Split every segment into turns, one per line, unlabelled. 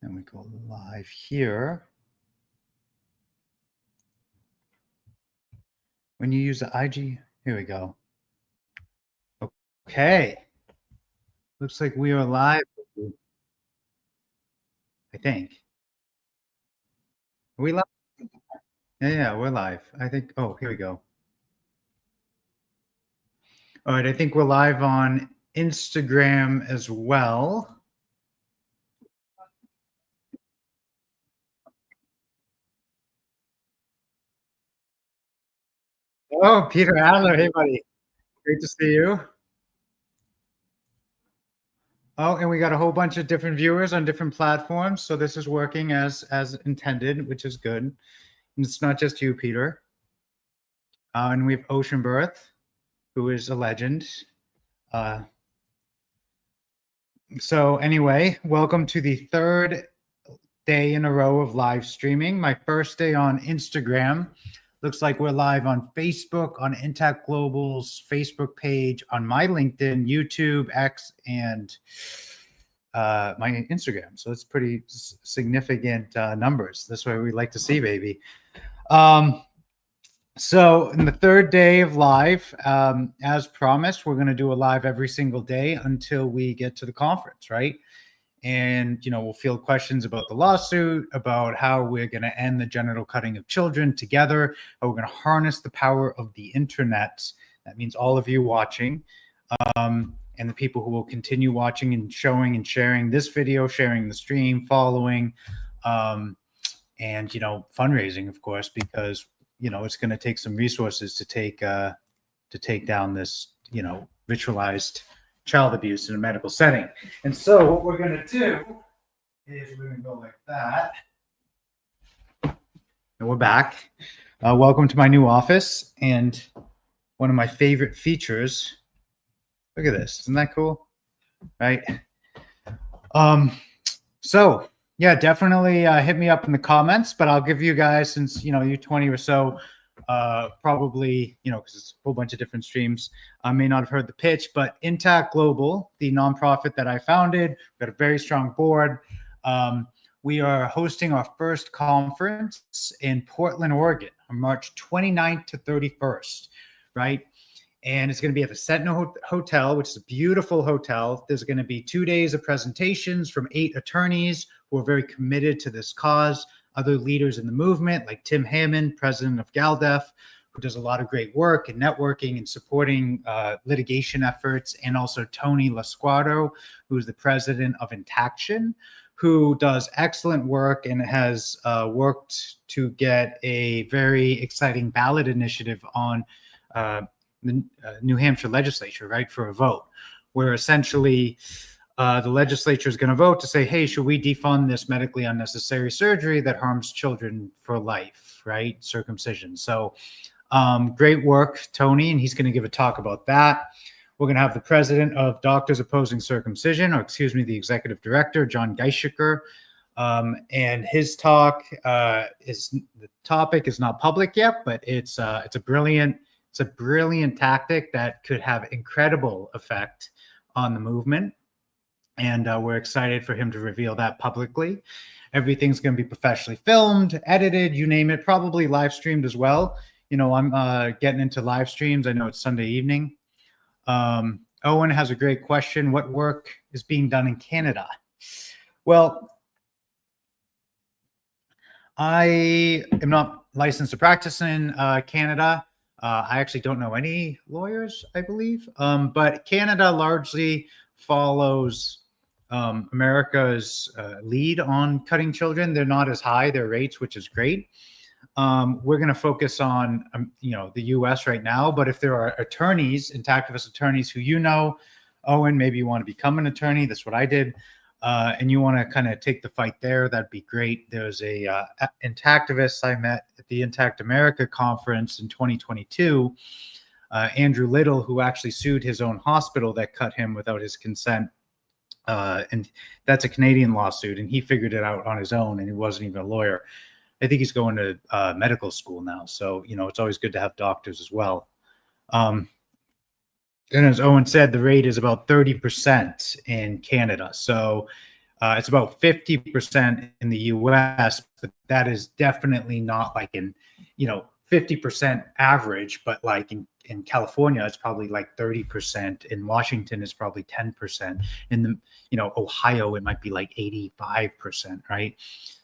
And we go live here. When you use the IG, here we go. Okay. Looks like we are live. I think. Are we live? Yeah, we're live. I think. Oh, here we go. All right. I think we're live on Instagram as well. Oh, Peter Adler. Hey, buddy. Great to see you. Oh, and we got a whole bunch of different viewers on different platforms. So this is working as intended, which is good. And it's not just you, Peter. And we have Ocean Birth, who is a legend. So anyway, welcome to the third day in a row of live streaming. My first day on Instagram. Looks like we're live on Facebook, on Intact Global's Facebook page, on my LinkedIn, YouTube, X, and my Instagram. So it's pretty significant numbers. That's what we like to see, baby. So in the third day of live, as promised, we're going to do a live every single day until we get to the conference, right? And, we'll field questions about the lawsuit, about how we're going to end the genital cutting of children together, how we're going to harness the power of the internet. That means all of you watching, and the people who will continue watching and showing and sharing this video, sharing the stream, following, and, fundraising, of course, because it's going to take some resources to take down this, ritualized child abuse in a medical setting. And so what we're going to do is we're going to go like that. And we're back. Welcome to my new office. And one of my favorite features, look at this. Isn't that cool? Right? So yeah, definitely hit me up in the comments, but I'll give you guys, since, you 20 or so, probably, because it's a whole bunch of different streams, may not have heard the pitch, but Intact Global, the nonprofit that I founded, we've got a very strong board. We are hosting our first conference in Portland, Oregon on March 29th to 31st, right? And it's going to be at the Sentinel Hotel, which is a beautiful hotel. There's going to be 2 days of presentations from 8 attorneys who are very committed to this cause. Other leaders in the movement, like Tim Hammond, president of GALDEF, who does a lot of great work in networking and supporting litigation efforts, and also Tony Lasquardo, who is the president of Intaction, who does excellent work and has worked to get a very exciting ballot initiative on the New Hampshire legislature, right, for a vote, where essentially the legislature is going to vote to say, hey, should we defund this medically unnecessary surgery that harms children for life, right? Circumcision. So great work, Tony, and he's going to give a talk about that. We're going to have the president of Doctors Opposing Circumcision, or excuse me, the executive director, John Geishiker, and his talk the topic is not public yet, but it's a brilliant tactic that could have incredible effect on the movement. And we're excited for him to reveal that publicly. Everything's going to be professionally filmed, edited, you name it, probably live streamed as well. I'm getting into live streams. I know it's Sunday evening. Owen has a great question. What work is being done in Canada? Well, I am not licensed to practice in Canada. I actually don't know any lawyers, I believe. But Canada largely follows America's lead on cutting children. They're not as high, their rates, which is great. We're going to focus on, the U.S. right now. But if there are attorneys, intactivist attorneys who Owen, maybe you want to become an attorney. That's what I did. And you want to kind of take the fight there, that'd be great. There's a intactivist I met at the Intact America conference in 2022, Andrew Little, who actually sued his own hospital that cut him without his consent. And that's a Canadian lawsuit, and he figured it out on his own, and he wasn't even a lawyer. I think he's going to medical school now. So, it's always good to have doctors as well. And as Owen said, the rate is about 30% in Canada. So It's about 50% in the US, but that is definitely not like in, 50% average, but like in California, it's probably like 30%. In Washington, it's probably 10%. In the, Ohio, it might be like 85%, right?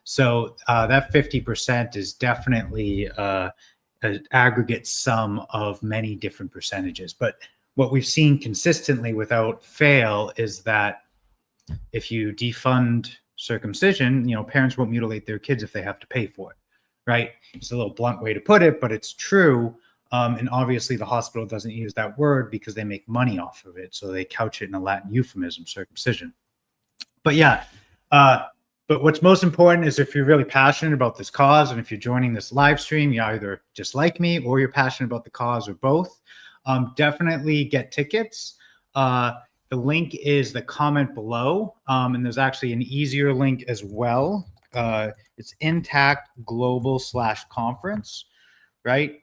So that 50% is definitely an aggregate sum of many different percentages. But what we've seen consistently without fail is that if you defund circumcision, parents won't mutilate their kids if they have to pay for it, right? It's a little blunt way to put it, but it's true. And obviously the hospital doesn't use that word because they make money off of it. So they couch it in a Latin euphemism, circumcision. But yeah, but what's most important is if you're really passionate about this cause, and if you're joining this live stream, you either just like me or you're passionate about the cause or both, definitely get tickets. The link is the comment below, and there's actually an easier link as well. It's Intact Global /conference, right?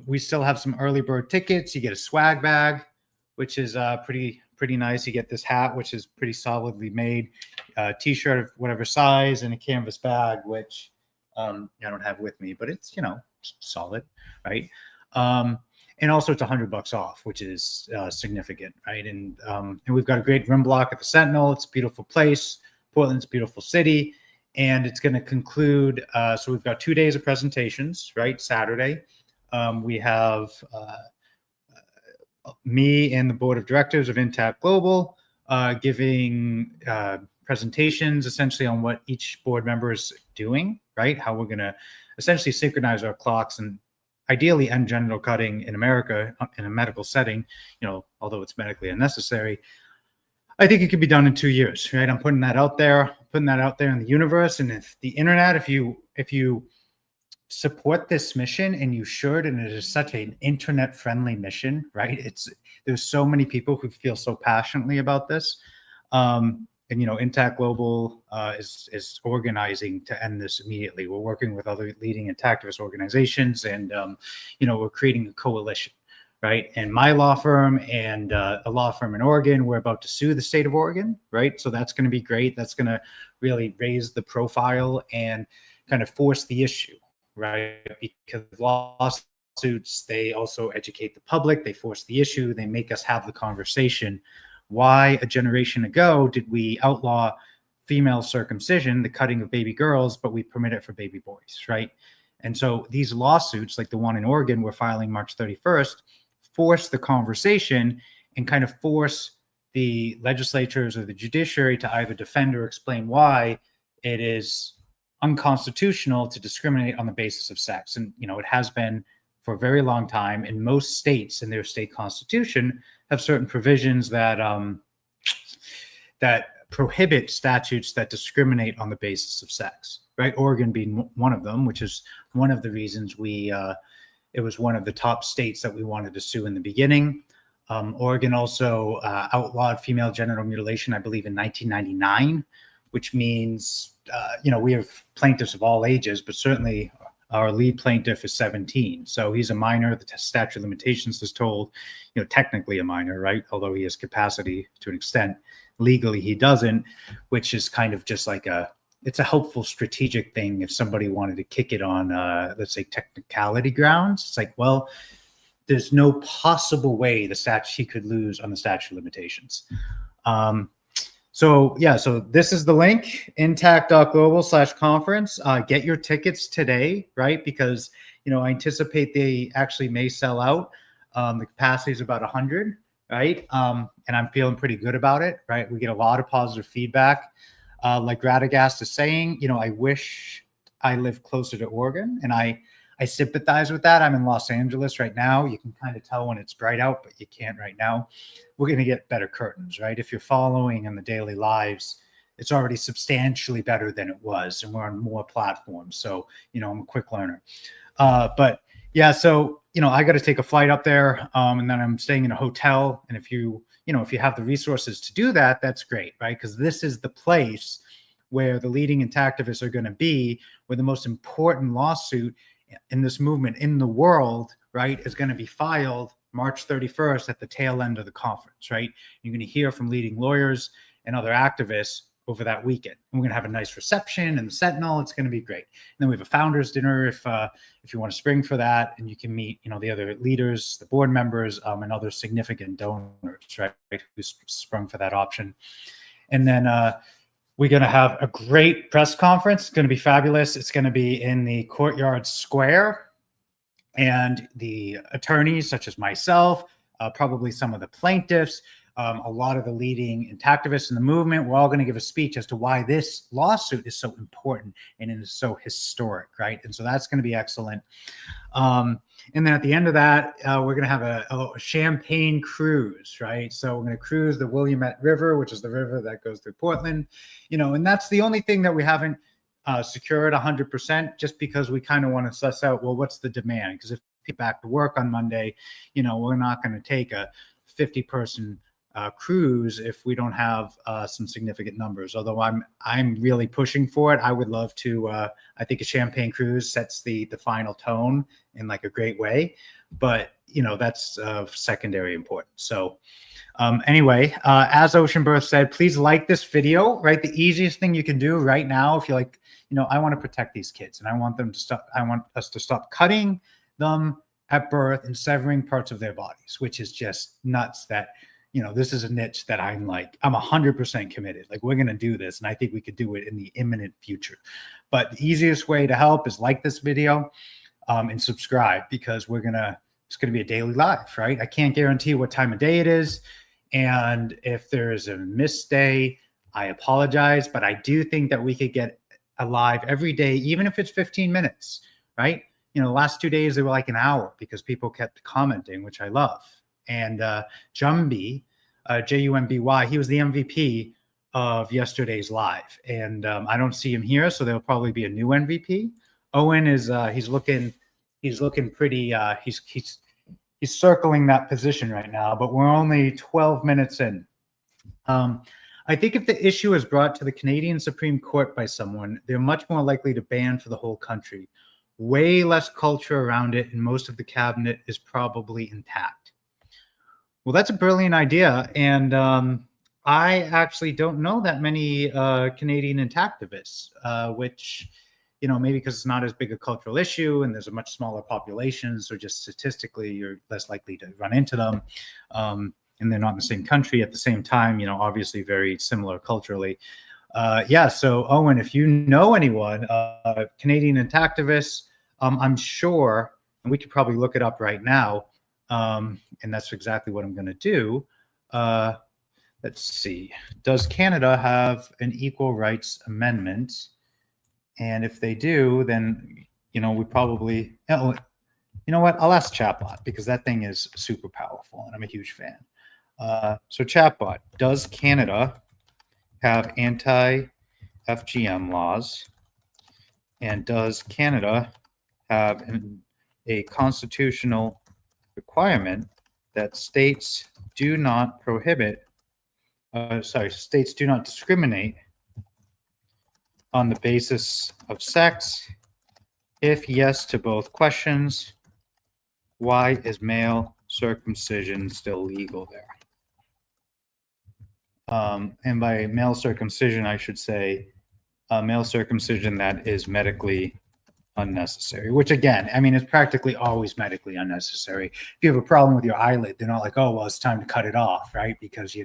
We still have some early bird tickets. You get a swag bag, which is pretty nice. You get this hat, which is pretty solidly made, t-shirt of whatever size, and a canvas bag, which I don't have with me, but it's solid, right? And also it's $100 off, which is significant, right? And we've got a great room block at the Sentinel. It's a beautiful place. Portland's a beautiful city, and it's going to conclude. So we've got 2 days of presentations, right? Saturday, we have me and the board of directors of Intact Global giving presentations essentially on what each board member is doing, right? How we're going to essentially synchronize our clocks and ideally end genital cutting in America in a medical setting, although it's medically unnecessary. I think it could be done in 2 years, right? I'm putting that out there in the universe. And if the internet, if you support this mission, and you should, and it is such an internet friendly mission, right? There's so many people who feel so passionately about this. And Intact Global is organizing to end this immediately. We're working with other leading activist organizations, and we're creating a coalition, right? And my law firm and a law firm in Oregon, we're about to sue the state of Oregon, right? So that's going to be great. That's going to really raise the profile and kind of force the issue, right? Because lawsuits, they also educate the public. They force the issue. They make us have the conversation. Why a generation ago did we outlaw female circumcision, the cutting of baby girls, but we permit it for baby boys, right? And so these lawsuits, like the one in Oregon we're filing March 31st, force the conversation and kind of force the legislatures or the judiciary to either defend or explain why it is unconstitutional to discriminate on the basis of sex. And, it has been for a very long time, and most states in their state constitution have certain provisions that prohibit statutes that discriminate on the basis of sex, right? Oregon being one of them, which is one of the reasons it was one of the top states that we wanted to sue in the beginning. Oregon also outlawed female genital mutilation, I believe, in 1999, which means, we have plaintiffs of all ages, but certainly our lead plaintiff is 17. So he's a minor. The statute of limitations is told, technically a minor, right? Although he has capacity to an extent. Legally, he doesn't, which is kind of just like it's a helpful strategic thing if somebody wanted to kick it on, let's say, technicality grounds. It's like, well, there's no possible way he could lose on the statute of limitations. So this is the link, intact.global/conference. Get your tickets today, right? Because, I anticipate they actually may sell out. The capacity is about 100, right? And I'm feeling pretty good about it, right? We get a lot of positive feedback. Like Radagast is saying, I wish I lived closer to Oregon, and I sympathize with that. I'm in Los Angeles right now. You can kind of tell when it's bright out, but you can't right now. We're going to get better curtains, right? If you're following in the daily lives, it's already substantially better than it was, and we're on more platforms. So, I'm a quick learner. But yeah, so, I got to take a flight up there, and then I'm staying in a hotel. And if you have the resources to do that, that's great, right? Because this is the place where the leading activists are going to be, where the most important lawsuit in this movement in the world, right, is going to be filed March 31st at the tail end of the conference, right? You're going to hear from leading lawyers and other activists over that weekend. And we're going to have a nice reception in the Sentinel. It's going to be great. And then we have a founders dinner if you want to spring for that, and you can meet, the other leaders, the board members, and other significant donors, right, who sprung for that option. And then we're going to have a great press conference. It's going to be fabulous. It's going to be in the Courtyard Square, and the attorneys, such as myself, probably some of the plaintiffs, a lot of the leading activists in the movement, we're all going to give a speech as to why this lawsuit is so important and it is so historic, right? And so that's going to be excellent. And then at the end of that, we're going to have a champagne cruise, right? So we're going to cruise the Willamette River, which is the river that goes through Portland, and that's the only thing that we haven't secured 100%, just because we kind of want to suss out, well, what's the demand? Because if people back to work on Monday, we're not going to take a 50-person cruise if we don't have some significant numbers. Although I'm really pushing for it. I would love to. I think a champagne cruise sets the final tone in like a great way, but that's of secondary importance. So anyway, as Ocean Birth said, please like this video. Right, the easiest thing you can do right now, if you're like, I want to protect these kids and I want them to stop. I want us to stop cutting them at birth and severing parts of their bodies, which is just nuts. That this is a niche that I'm 100% committed. Like, we're going to do this. And I think we could do it in the imminent future. But the easiest way to help is like this video and subscribe, because it's going to be a daily live, right? I can't guarantee what time of day it is. And if there is a missed day, I apologize. But I do think that we could get a live every day, even if it's 15 minutes, right? The last 2 days, they were like an hour because people kept commenting, which I love. And Jumby, Jumby, he was the MVP of yesterday's live, and I don't see him here, so there'll probably be a new MVP. Owen is he's looking pretty. He's circling that position right now, but we're only 12 minutes in. I think if the issue is brought to the Canadian Supreme Court by someone, they're much more likely to ban for the whole country. Way less culture around it, and most of the cabinet is probably intact. Well, that's a brilliant idea, and I actually don't know that many Canadian activists, which, maybe because it's not as big a cultural issue and there's a much smaller population, so just statistically you're less likely to run into them, and they're not in the same country at the same time, obviously very similar culturally. So Owen, if you know anyone, Canadian activists, I'm sure, and we could probably look it up right now, and that's exactly what I'm going to do. Let's see. Does Canada have an equal rights amendment? And if they do, then, we probably, you know what? I'll ask Chatbot, because that thing is super powerful and I'm a huge fan. So Chatbot, does Canada have anti-FGM laws? And does Canada have a constitutional requirement that states do not states do not discriminate on the basis of sex? If yes to both questions, why is male circumcision still legal there? And by male circumcision, I should say male circumcision that is medically unnecessary, which again, it's practically always medically unnecessary. If you have a problem with your eyelid, they're not like, oh, well, it's time to cut it off, right? Because,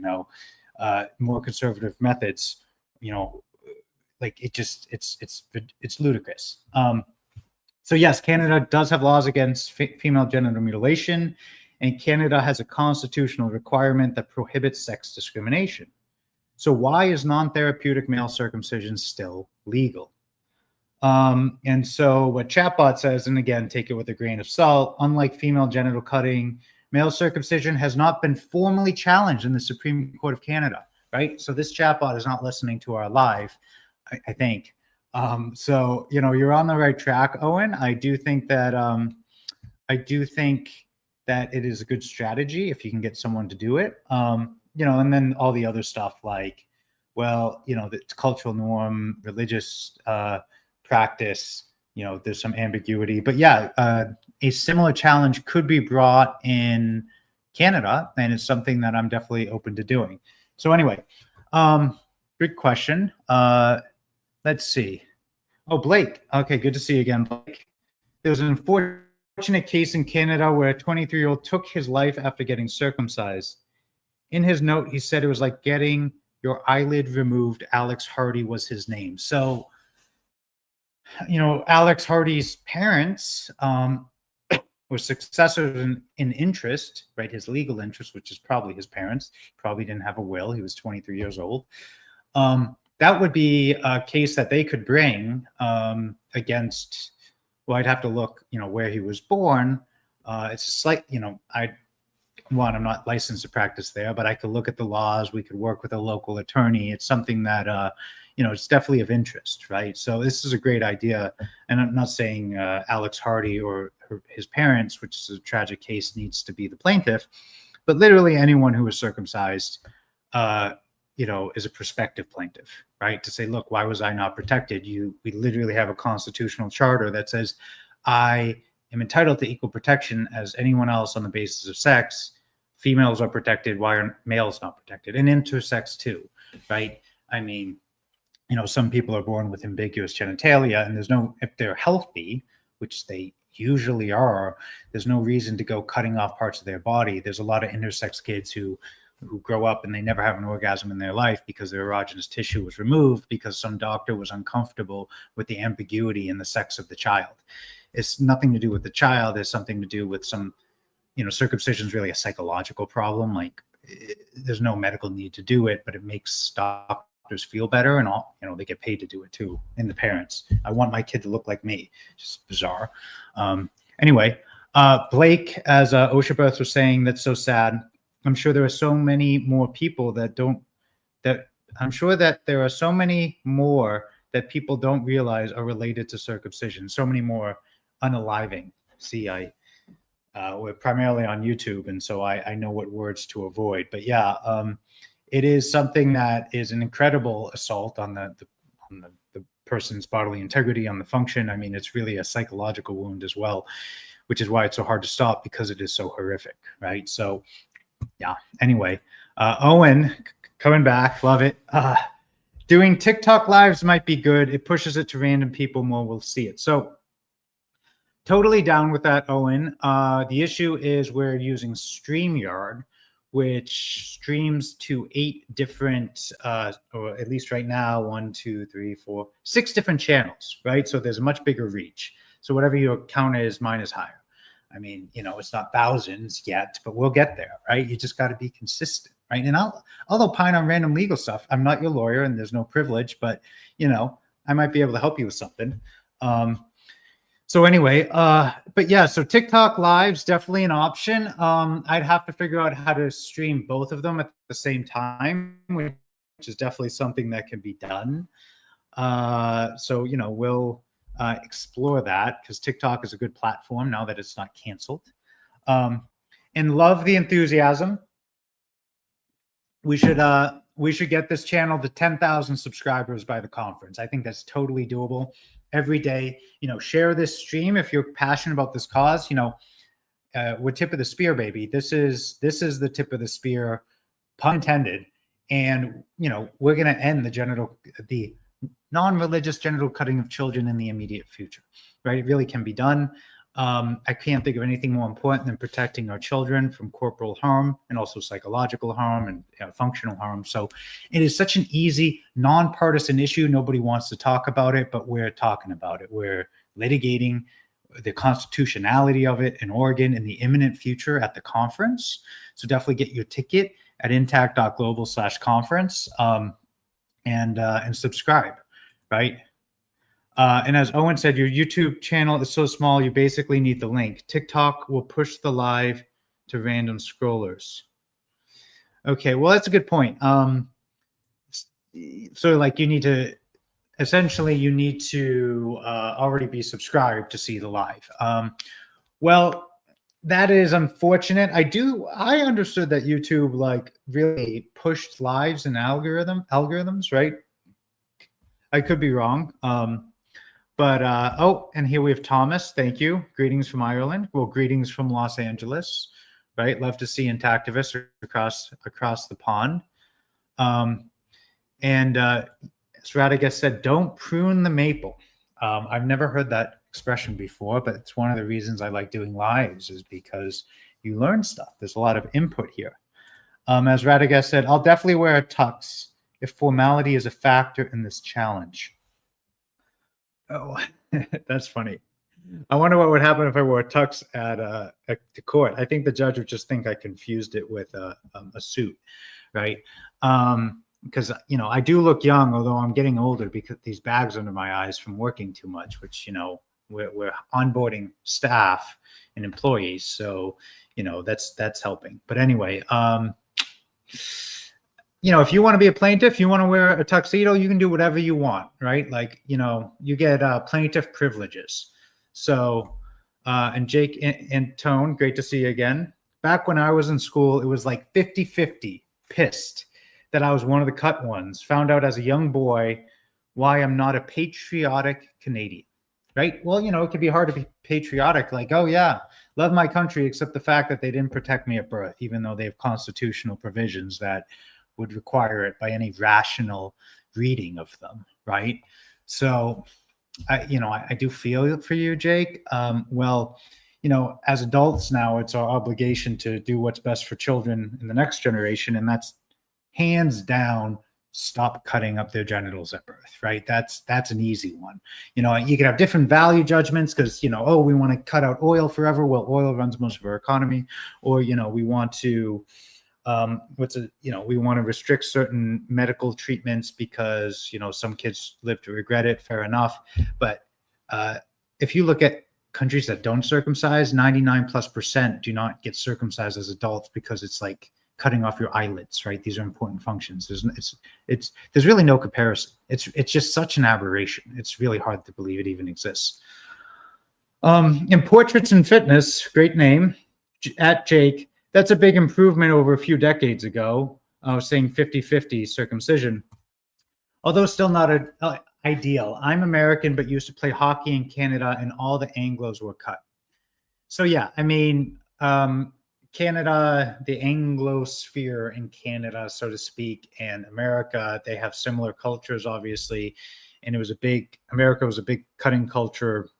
more conservative methods, it's ludicrous. So yes, Canada does have laws against female genital mutilation, and Canada has a constitutional requirement that prohibits sex discrimination. So why is non-therapeutic male circumcision still legal? And so what Chatbot says, and again, take it with a grain of salt, unlike female genital cutting, male circumcision has not been formally challenged in the Supreme Court of Canada, right? So this Chatbot is not listening to our live, I think. So, you're on the right track, Owen. I do think that it is a good strategy if you can get someone to do it. And then all the other stuff like, the cultural norm, religious practice, there's some ambiguity. But yeah, a similar challenge could be brought in Canada, and it's something that I'm definitely open to doing. So anyway, Good question. Let's see. Oh, Blake. Okay, good to see you again, Blake. There was an unfortunate case in Canada where a 23-year-old took his life after getting circumcised. In his note, he said it was like getting your eyelid removed. Alex Hardy was his name. So, Alex Hardy's parents were successors in interest, right? His legal interest, which is probably his parents. Probably didn't have a will. He was 23 years old. That would be a case that they could bring against. Well, I'd have to look, where he was born. It's a slight, I'm not licensed to practice there, but I could look at the laws. We could work with a local attorney. It's something that, it's definitely of interest, right? So this is a great idea. And I'm not saying Alex Hardy or his parents, which is a tragic case, needs to be the plaintiff, but literally anyone who is circumcised, is a prospective plaintiff, right? To say, look, why was I not protected? We literally have a constitutional charter that says I am entitled to equal protection as anyone else on the basis of sex. Females are protected. Why are males not protected? And intersex too, right? I mean, some people are born with ambiguous genitalia, and if they're healthy, which they usually are, there's no reason to go cutting off parts of their body. There's a lot of intersex kids who grow up and they never have an orgasm in their life because their erogenous tissue was removed because some doctor was uncomfortable with the ambiguity in the sex of the child. It's nothing to do with the child. It's something to do with some, circumcision is really a psychological problem. Like there's no medical need to do it, but it makes doctors feel better, and they get paid to do it too. And the parents, I want my kid to look like me. Just bizarre. Anyway, Blake, as Oshabirth was saying, that's so sad. I'm sure there are so many more people that people don't realize are related to circumcision. So many more unaliving. See, we're primarily on YouTube, and so I know what words to avoid. But yeah, it is something that is an incredible assault on the person's bodily integrity, on the function. I mean, it's really a psychological wound as well, which is why it's so hard to stop, because it is so horrific, right? So yeah, anyway, Owen, coming back, love it. Doing TikTok lives might be good. It pushes it to random people more. We'll see it. So totally down with that, Owen. The issue is we're using StreamYard, which streams to 8 different, or at least right now, 1, 2, 3, 4, 6 different channels, right? So there's a much bigger reach. So whatever your count is, mine is higher. I mean, it's not thousands yet, but we'll get there, right? You just got to be consistent, right? And I'll opine on random legal stuff. I'm not your lawyer and there's no privilege, but, I might be able to help you with something. So anyway, but yeah, so TikTok lives, definitely an option. I'd have to figure out how to stream both of them at the same time, which is definitely something that can be done. So, we'll explore that, because TikTok is a good platform now that it's not canceled. And love the enthusiasm. We should get this channel to 10,000 subscribers by the conference. I think that's totally doable. Every day, share this stream if you're passionate about this cause. We're tip of the spear, baby. This is the tip of the spear, pun intended. And we're going to end the non-religious genital cutting of children in the immediate future, right? It really can be done. I can't think of anything more important than protecting our children from corporal harm and also psychological harm and functional harm. So it is such an easy, nonpartisan issue. Nobody wants to talk about it, but we're talking about it. We're litigating the constitutionality of it in Oregon in the imminent future at the conference. So definitely get your ticket at intact.global/conference and subscribe, right? And as Owen said, your YouTube channel is so small, you basically need the link. TikTok will push the live to random scrollers. Okay, well, that's a good point. So like you need to already be subscribed to see the live. Well, that is unfortunate. I understood that YouTube like really pushed lives and algorithms, right? I could be wrong. But and here we have Thomas. Thank you. Greetings from Ireland. Well, greetings from Los Angeles, right? Love to see intactivists across the pond. And as Radagast said, don't prune the maple. I've never heard that expression before, but it's one of the reasons I like doing lives is because you learn stuff. There's a lot of input here. As Radagast said, I'll definitely wear a tux if formality is a factor in this challenge. Oh, that's funny. I wonder what would happen if I wore a tux at the court. I think the judge would just think I confused it with a suit, right? Because I do look young, although I'm getting older because these bags under my eyes from working too much. Which we're onboarding staff and employees, so that's helping. But anyway, if you want to be a plaintiff, you want to wear a tuxedo, you can do whatever you want, right? Like you get plaintiff privileges. So, and Jake and Tone, great to see you again. Back when I was in school, it was like 50-50, pissed that I was one of the cut ones. Found out as a young boy why I'm not a patriotic Canadian, right? Well, it can be hard to be patriotic. Like, oh yeah, love my country, except the fact that they didn't protect me at birth, even though they have constitutional provisions that would require it by any rational reading of them, right? So, I do feel for you, Jake. Well, as adults now, it's our obligation to do what's best for children in the next generation, and that's hands down, stop cutting up their genitals at birth, right? That's an easy one. You can have different value judgments because, we want to cut out oil forever. Well, oil runs most of our economy. Or, we want to, we want to restrict certain medical treatments because, some kids live to regret it. Fair enough. But if you look at countries that don't circumcise, 99+% do not get circumcised as adults because it's like cutting off your eyelids, right? These are important functions. There's really no comparison. It's just such an aberration. It's really hard to believe it even exists. In Portraits in Fitness, great name, at Jake, that's a big improvement over a few decades ago. I was saying 50-50 circumcision, although still not ideal. I'm American, but used to play hockey in Canada, and all the Anglos were cut. So yeah, Canada, the Anglosphere in Canada, so to speak, and America, they have similar cultures, obviously. And America was a big cutting culture,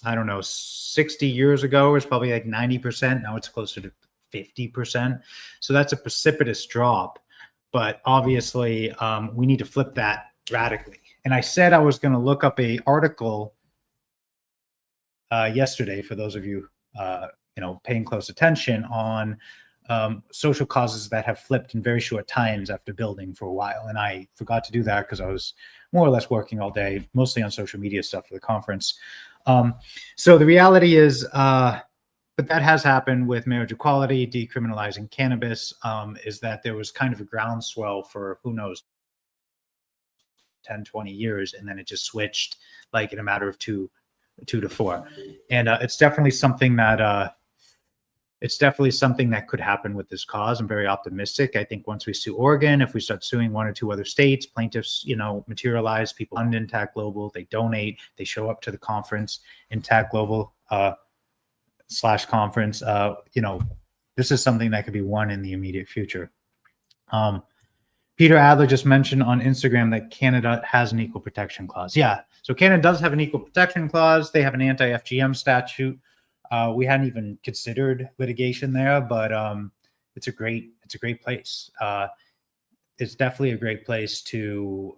I don't know, 60 years ago, it was probably like 90%. Now it's closer to 50%. So that's a precipitous drop. But obviously, we need to flip that radically. And I said I was going to look up an article yesterday, for those of you paying close attention, on social causes that have flipped in very short times after building for a while. And I forgot to do that because I was more or less working all day, mostly on social media stuff for the conference. So the reality is, but that has happened with marriage equality, decriminalizing cannabis, is that there was kind of a groundswell for, who knows, 10, 20 years, and then it just switched like in a matter of two to four. And it's definitely something that could happen with this cause. I'm very optimistic. I think once we sue Oregon, if we start suing one or two other states, plaintiffs, materialize, people fund Intact Global, they donate, they show up to the conference, Intact Global /conference. This is something that could be won in the immediate future. Peter Adler just mentioned on Instagram that Canada has an equal protection clause. Yeah, so Canada does have an equal protection clause. They have an anti-FGM statute. We hadn't even considered litigation there, but it's a great place. It's definitely a great place to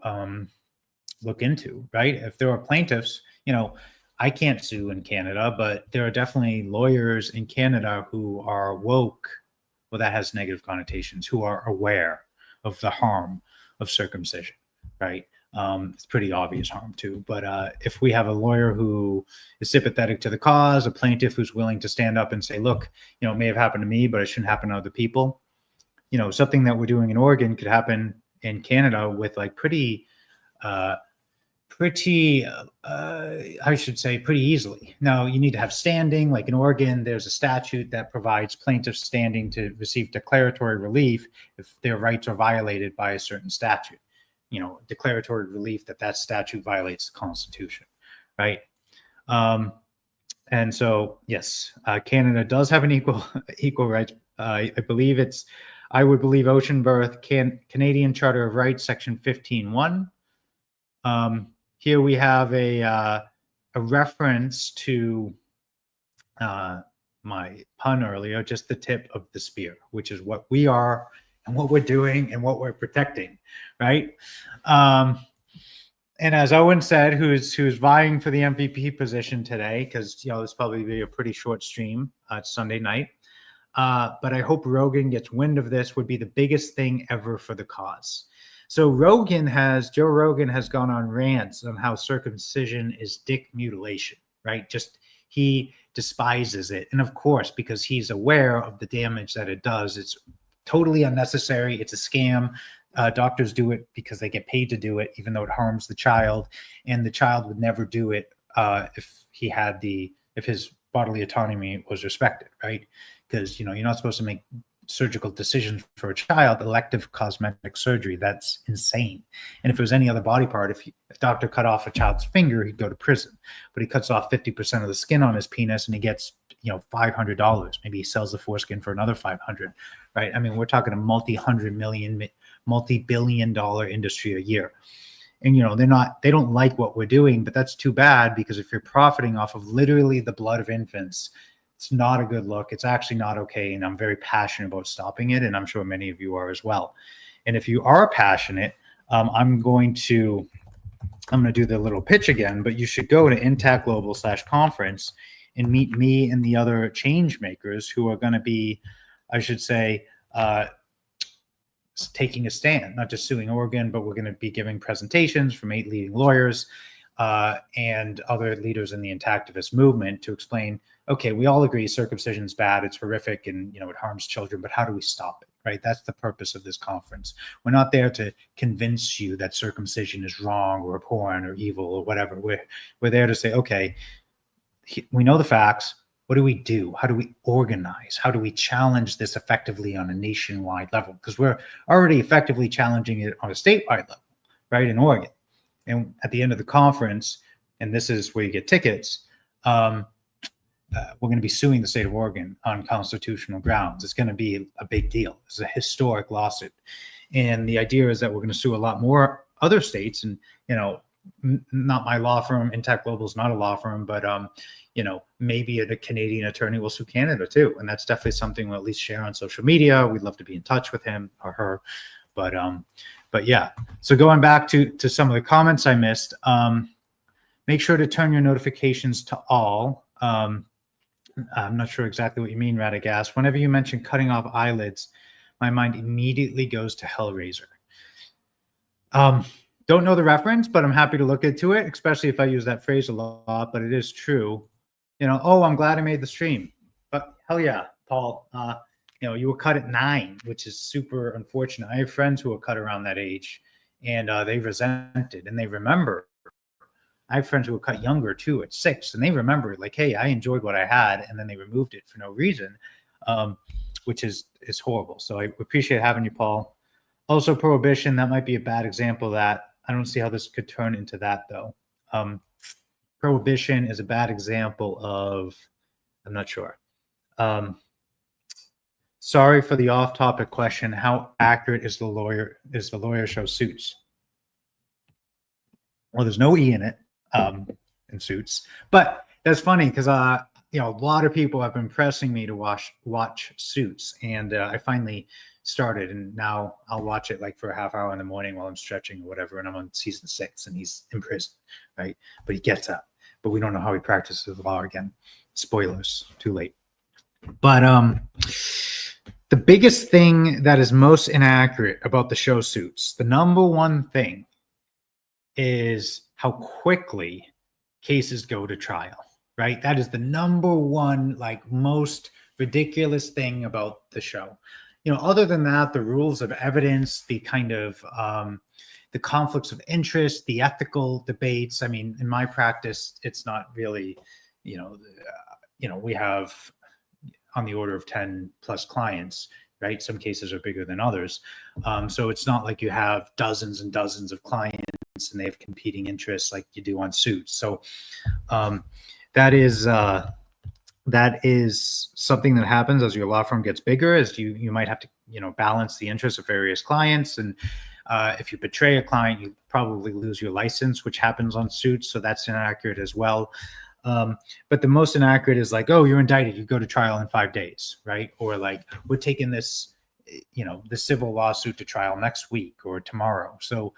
look into, right? If there are plaintiffs, I can't sue in Canada, but there are definitely lawyers in Canada who are woke. Well, that has negative connotations, who are aware of the harm of circumcision, right? It's pretty obvious harm too. But if we have a lawyer who is sympathetic to the cause, a plaintiff who's willing to stand up and say, look, it may have happened to me, but it shouldn't happen to other people. Something that we're doing in Oregon could happen in Canada with like pretty easily. Now, you need to have standing. Like in Oregon, there's a statute that provides plaintiffs standing to receive declaratory relief if their rights are violated by a certain statute. Declaratory relief that statute violates the Constitution, right? And so, yes, Canada does have an equal rights. I believe it's I would believe ocean birth, Canadian Charter of Rights, Section 15.1. Here we have a reference to my pun earlier, just the tip of the spear, which is what we are and what we're doing and what we're protecting, right? And as Owen said, who's vying for the MVP position today, because this probably be a pretty short stream. It's Sunday night. But I hope Rogan gets wind of this. Would be the biggest thing ever for the cause. So Joe Rogan has gone on rants on how circumcision is dick mutilation, right? Just he despises it. And of course, because he's aware of the damage that it does, it's totally unnecessary. It's a scam. Doctors do it because they get paid to do it, even though it harms the child. And the child would never do it if his bodily autonomy was respected, right? Because you're not supposed to make surgical decisions for a child, elective cosmetic surgery. That's insane. And if it was any other body part, if doctor cut off a child's finger, he'd go to prison. But he cuts off 50% of the skin on his penis and he gets $500. Maybe he sells the foreskin for another $500, right? I mean, we're talking a multi-billion-dollar industry a year. And they don't like what we're doing, but that's too bad, because if you're profiting off of literally the blood of infants, it's not a good look. It's actually not okay. And I'm very passionate about stopping it. And I'm sure many of you are as well. And if you are passionate, I'm going to do the little pitch again, but you should go to Intact Global/conference and meet me and the other change makers who are going to be, I should say, taking a stand, not just suing Oregon, but we're going to be giving presentations from 8 leading lawyers and other leaders in the intactivist movement to explain, okay, we all agree circumcision is bad, it's horrific, and it harms children, but how do we stop it, right? That's the purpose of this conference. We're not there to convince you that circumcision is wrong or abhorrent or evil or whatever. We're there to say, okay, we know the facts. What do we do? How do we organize? How do we challenge this effectively on a nationwide level? Because we're already effectively challenging it on a statewide level, right, in Oregon. And at the end of the conference, and this is where you get tickets, we're going to be suing the state of Oregon on constitutional grounds. It's going to be a big deal. It's a historic lawsuit. And the idea is that we're going to sue a lot more other states. And, not my law firm, Intact Global is not a law firm, but, maybe a Canadian attorney will sue Canada too. And that's definitely something we'll at least share on social media. We'd love to be in touch with him or her. But yeah, so going back to some of the comments I missed, make sure to turn your notifications to all. I'm not sure exactly what you mean, Radagast. Whenever you mention cutting off eyelids, my mind immediately goes to Hellraiser. Don't know the reference, but I'm happy to look into it, especially if I use that phrase a lot, but it is true. I'm glad I made the stream. But hell yeah, Paul, you were cut at 9, which is super unfortunate. I have friends who were cut around that age, and they resent it, and they remember. I have friends who were cut younger too, at 6, and they remember, like, hey, I enjoyed what I had, and then they removed it for no reason, which is horrible. So I appreciate having you, Paul. Also, prohibition, that might be a bad example of that. I don't see how this could turn into that, though. Prohibition is a bad example of, I'm not sure. Sorry for the off-topic question. How accurate is the lawyer show Suits? Well, there's no E in it, in Suits, but that's funny because a lot of people have been pressing me to watch Suits, and I finally started, and now I'll watch it like for a half hour in the morning while I'm stretching or whatever, and I'm on season 6, and he's in prison, right? But he gets up, but we don't know how he practices the law again. Spoilers, too late. But the biggest thing that is most inaccurate about the show Suits, the number one thing, is how quickly cases go to trial, right? That is the number one, most ridiculous thing about the show. Other than that, the rules of evidence, the kind of the conflicts of interest, the ethical debates. I mean, in my practice, it's not really, we have on the order of 10 plus clients, right? Some cases are bigger than others. So it's not like you have dozens and dozens of clients and they have competing interests like you do on Suits. So that is something that happens as your law firm gets bigger, as you might have to, balance the interests of various clients. And if you betray a client, you probably lose your license, which happens on suits. So that's inaccurate as well. But the most inaccurate is like, oh, you're indicted, you go to trial in 5 days, right? Or like, we're taking this, the civil lawsuit to trial next week or tomorrow. So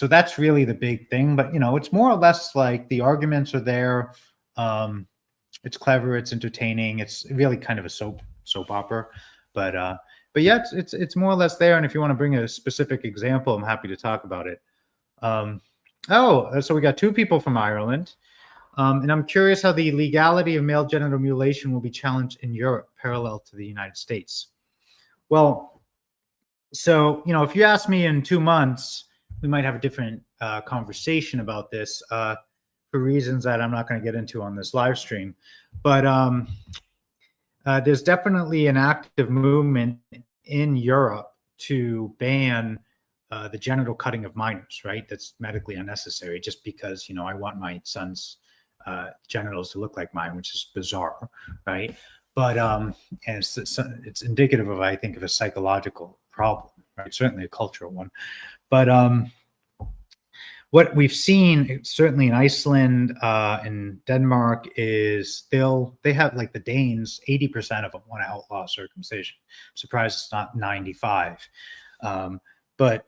that's really the big thing. But, it's more or less like the arguments are there. It's clever, it's entertaining, it's really kind of a soap opera. But yeah, it's more or less there. And if you want to bring a specific example, I'm happy to talk about it. So we got 2 people from Ireland. And I'm curious how the legality of male genital mutilation will be challenged in Europe, parallel to the United States. Well, so, if you ask me in 2 months, we might have a different conversation about this for reasons that I'm not going to get into on this live stream. But there's definitely an active movement in Europe to ban the genital cutting of minors, right? That's medically unnecessary, just because, I want my son's genitals to look like mine, which is bizarre, right? But and it's indicative of, I think, of a psychological problem, right? Certainly a cultural one. But what we've seen, certainly in Iceland, in Denmark, is they have, like the Danes, 80% of them want to outlaw circumcision. I'm surprised it's not 95. But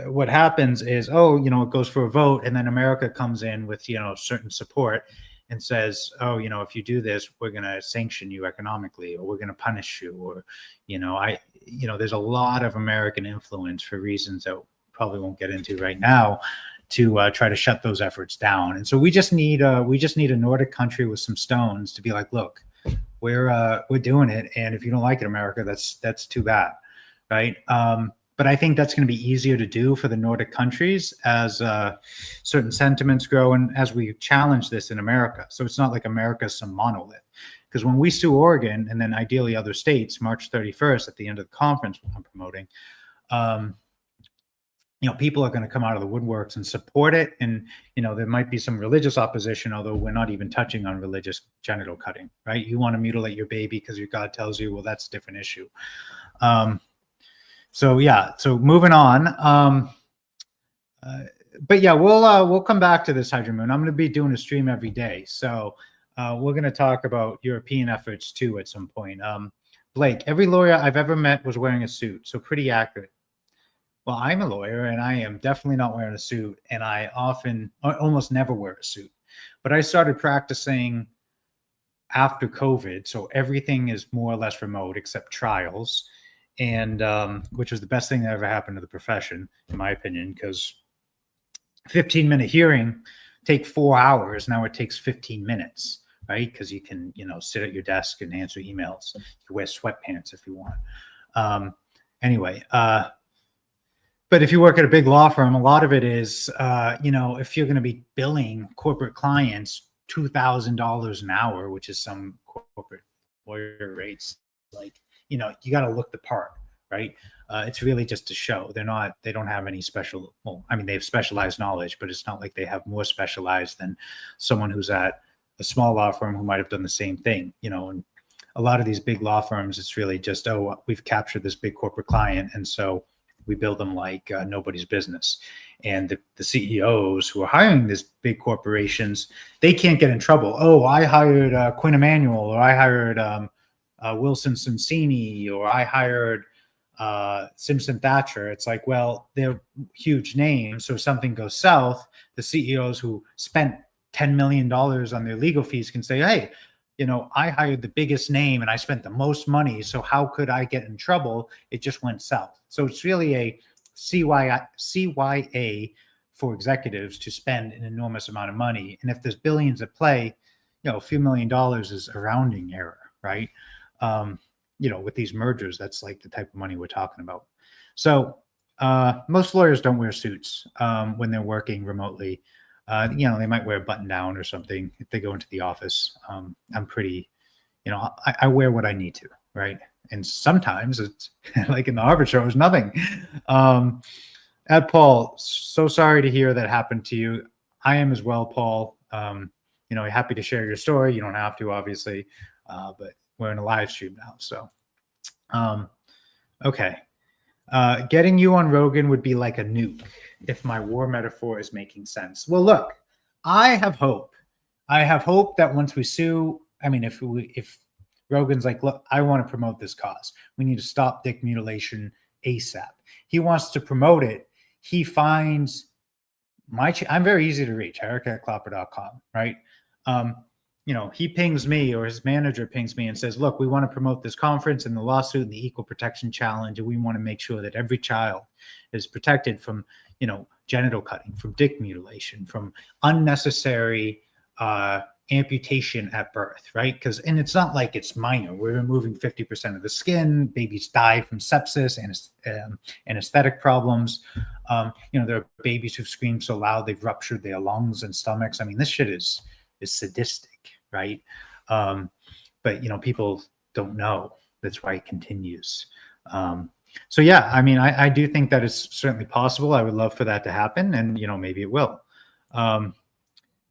what happens is, it goes for a vote, and then America comes in with, certain support and says, if you do this, we're going to sanction you economically, or we're going to punish you, or, there's a lot of American influence for reasons that probably won't get into right now to try to shut those efforts down. And so we just need a Nordic country with some stones to be like, look, we're doing it, and if you don't like it, America, that's too bad, right? But I think that's going to be easier to do for the Nordic countries as certain sentiments grow and as we challenge this in America. So it's not like America's some monolith. Because when we sue Oregon, and then ideally other states, March 31st at the end of the conference I'm promoting, people are going to come out of the woodworks and support it. And, there might be some religious opposition, although we're not even touching on religious genital cutting, right? You want to mutilate your baby because your God tells you, well, that's a different issue. So moving on. But yeah, we'll come back to this, Hydra Moon. I'm going to be doing a stream every day. So we're going to talk about European efforts too at some point. Blake, every lawyer I've ever met was wearing a suit, so pretty accurate. Well, I'm a lawyer, and I am definitely not wearing a suit, and I almost never wear a suit. But I started practicing after COVID, so everything is more or less remote except trials, and which was the best thing that ever happened to the profession, in my opinion, because 15-minute hearing take 4 hours. Now it takes 15 minutes, right? Because you can, sit at your desk and answer emails. You can wear sweatpants if you want. Anyway, but if you work at a big law firm, a lot of it is, if you're going to be billing corporate clients $2,000 an hour, which is some corporate lawyer rates, like, you got to look the part, right? It's really just a show. They don't have any special, they have specialized knowledge, but it's not like they have more specialized than someone who's at a small law firm who might have done the same thing, and a lot of these big law firms, it's really just, we've captured this big corporate client, and so we build them like nobody's business. And the CEOs who are hiring these big corporations, they can't get in trouble. Oh, I hired Quinn Emanuel, or I hired Wilson Sonsini, or I hired Simpson Thatcher. It's like, well, they're huge names. So if something goes south, the CEOs who spent $10 million on their legal fees can say, hey, I hired the biggest name and I spent the most money. So how could I get in trouble? It just went south. So it's really a CYA for executives to spend an enormous amount of money. And if there's billions at play, a few $1 million is a rounding error, right? With these mergers, that's like the type of money we're talking about. So most lawyers don't wear suits when they're working remotely. They might wear a button down or something if they go into the office. I'm pretty, I wear what I need to, right? And sometimes it's like in the Harvard show, it's nothing. Paul, so sorry to hear that happened to you. I am as well, Paul. Happy to share your story. You don't have to, obviously, but we're in a live stream now. So Okay. Getting you on Rogan would be like a nuke if my war metaphor is making sense. Well, look, I have hope. I have hope that once we sue, I mean, if Rogan's like, look, I want to promote this cause. We need to stop dick mutilation ASAP. He wants to promote it. He finds I'm very easy to reach, eric@klopper.com, right? He pings me or his manager pings me and says, look, we want to promote this conference and the lawsuit and the Equal Protection Challenge. And we want to make sure that every child is protected from, genital cutting, from dick mutilation, from unnecessary amputation at birth, right? And it's not like it's minor. We're removing 50% of the skin. Babies die from sepsis and anesthetic problems. There are babies who've screamed so loud they've ruptured their lungs and stomachs. I mean, this shit is sadistic, right? But people don't know. That's why it continues. So yeah, I mean, I do think that it's certainly possible. I would love for that to happen, and maybe it will.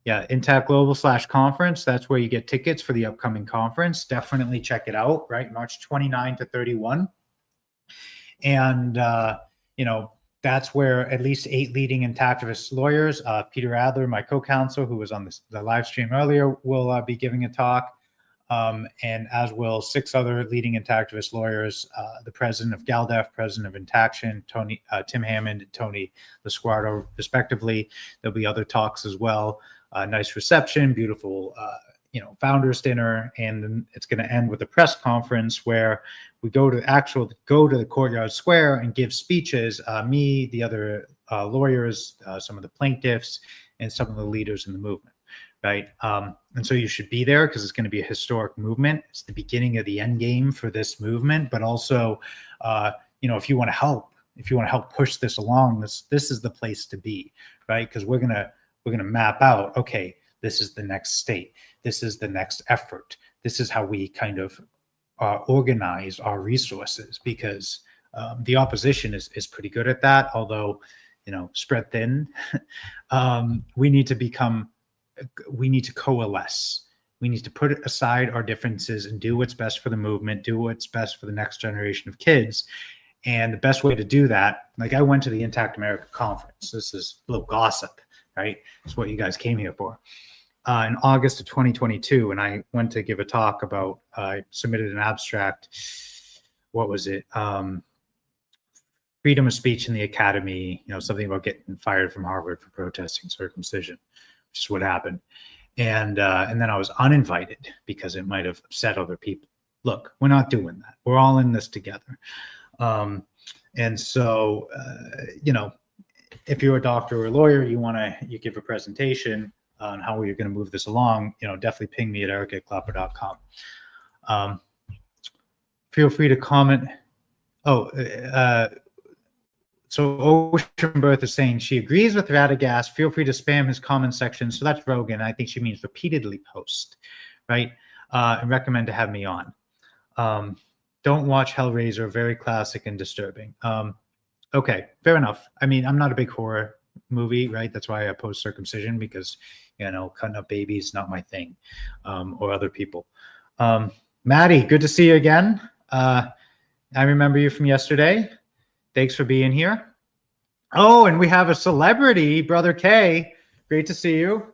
Yeah, Intact Global /conference. That's where you get tickets for the upcoming conference. Definitely check it out, right? March 29 to 31. And, that's where at least 8 leading intactivist lawyers, Peter Adler, my co-counsel, who was on the live stream earlier, will be giving a talk. And as will 6 other leading intactivist lawyers, the president of GALDEF, president of Intaction, Tim Hammond and Tony Lasquardo, respectively. There'll be other talks as well. Nice reception, beautiful, founders dinner, and then it's going to end with a press conference where we go to the Courtyard Square and give speeches. Me, the other lawyers, some of the plaintiffs, and some of the leaders in the movement. Right. And so you should be there because it's going to be a historic movement. It's the beginning of the end game for this movement. But also, if you want to help push this along, this is the place to be. Right. Because we're going to map out, OK, this is the next state. This is the next effort. This is how we kind of organize our resources, because the opposition is pretty good at that. Although, spread thin, we need to coalesce. We need to put aside our differences and do what's best for the movement, do what's best for the next generation of kids. And the best way to do that, like I went to the Intact America conference. This is a little gossip, right? It's what you guys came here for. In August of 2022, and I went to give a talk about, I submitted an abstract. What was it? Freedom of speech in the academy, something about getting fired from Harvard for protesting circumcision, which is what happened. And then I was uninvited because it might have upset other people. Look, we're not doing that. We're all in this together. And so, if you're a doctor or a lawyer, you give a presentation on how you're going to move this along, definitely ping me at eric@klopper.com. Feel free to comment. So Ocean Birth is saying she agrees with Radagast. Feel free to spam his comment section. So that's Rogan. I think she means repeatedly post, right? And recommend to have me on. Don't watch Hellraiser. Very classic and disturbing. Okay, fair enough. I mean, I'm not a big horror movie, right? That's why I oppose circumcision, because, cutting up babies, not my thing, or other people. Maddie, good to see you again. I remember you from yesterday. Thanks for being here. Oh, and we have a celebrity, Brother K. Great to see you.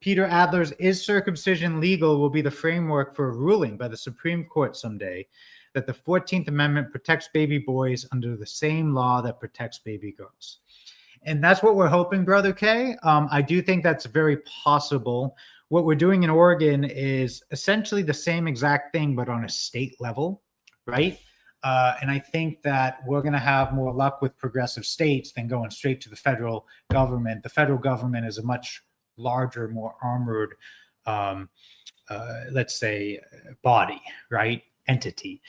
Peter Adler's "Is Circumcision Legal?" will be the framework for a ruling by the Supreme Court someday that the 14th Amendment protects baby boys under the same law that protects baby girls. And that's what we're hoping, Brother K. I do think that's very possible. What we're doing in Oregon is essentially the same exact thing, but on a state level, right? And I think that we're going to have more luck with progressive states than going straight to the federal government. The federal government is a much larger, more armored, let's say, body, right? Entity.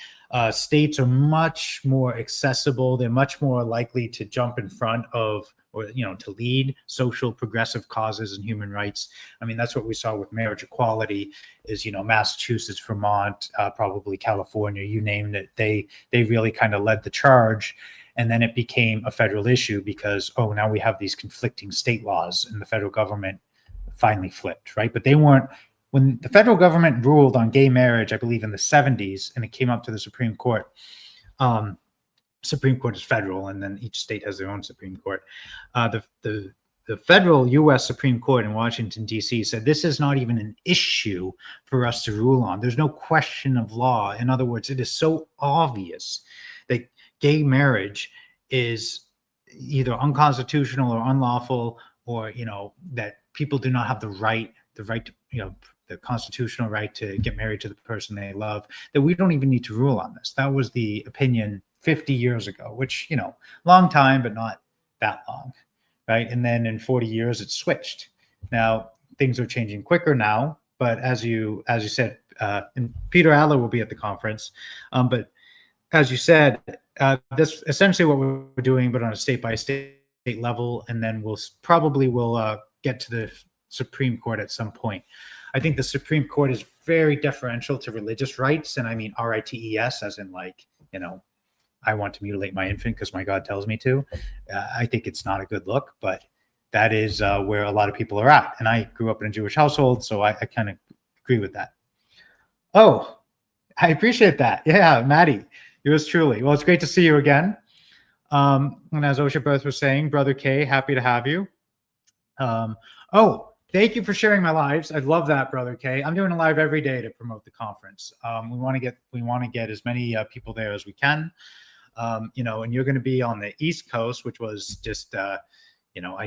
States are much more accessible. They're much more likely to jump in front of, or to lead social progressive causes and human rights. I mean, that's what we saw with marriage equality. Is Massachusetts, Vermont, probably California, you named it. They really kind of led the charge, and then it became a federal issue because now we have these conflicting state laws, and the federal government finally flipped, right? But they weren't. When the federal government ruled on gay marriage, I believe in the 70s, and it came up to the Supreme Court, Supreme Court is federal, and then each state has their own Supreme Court. The federal U.S. Supreme Court in Washington, D.C. said this is not even an issue for us to rule on. There's no question of law. In other words, it is so obvious that gay marriage is either unconstitutional or unlawful, or, that people do not have the right to, the constitutional right to get married to the person they love, that we don't even need to rule on this. That was the opinion 50 years ago, which, long time, but not that long. Right. And then in 40 years, it switched. Now things are changing quicker now. But as you said, and Peter Adler will be at the conference. But as you said, this essentially what we're doing, but on a state by state level. And then we'll get to the Supreme Court at some point. I think the Supreme Court is very deferential to religious rights. And I mean, rights, as in I want to mutilate my infant because my God tells me to. I think it's not a good look, but that is where a lot of people are at. And I grew up in a Jewish household, so I kind of agree with that. Oh, I appreciate that. Yeah, Maddie, yours truly. Well, it's great to see you again. And as Osha Birth was saying, Brother K, happy to have you. Thank you for sharing my lives. I love that, Brother K. I'm doing a live every day to promote the conference. We want to get as many people there as we can. And you're going to be on the East Coast, which was just, I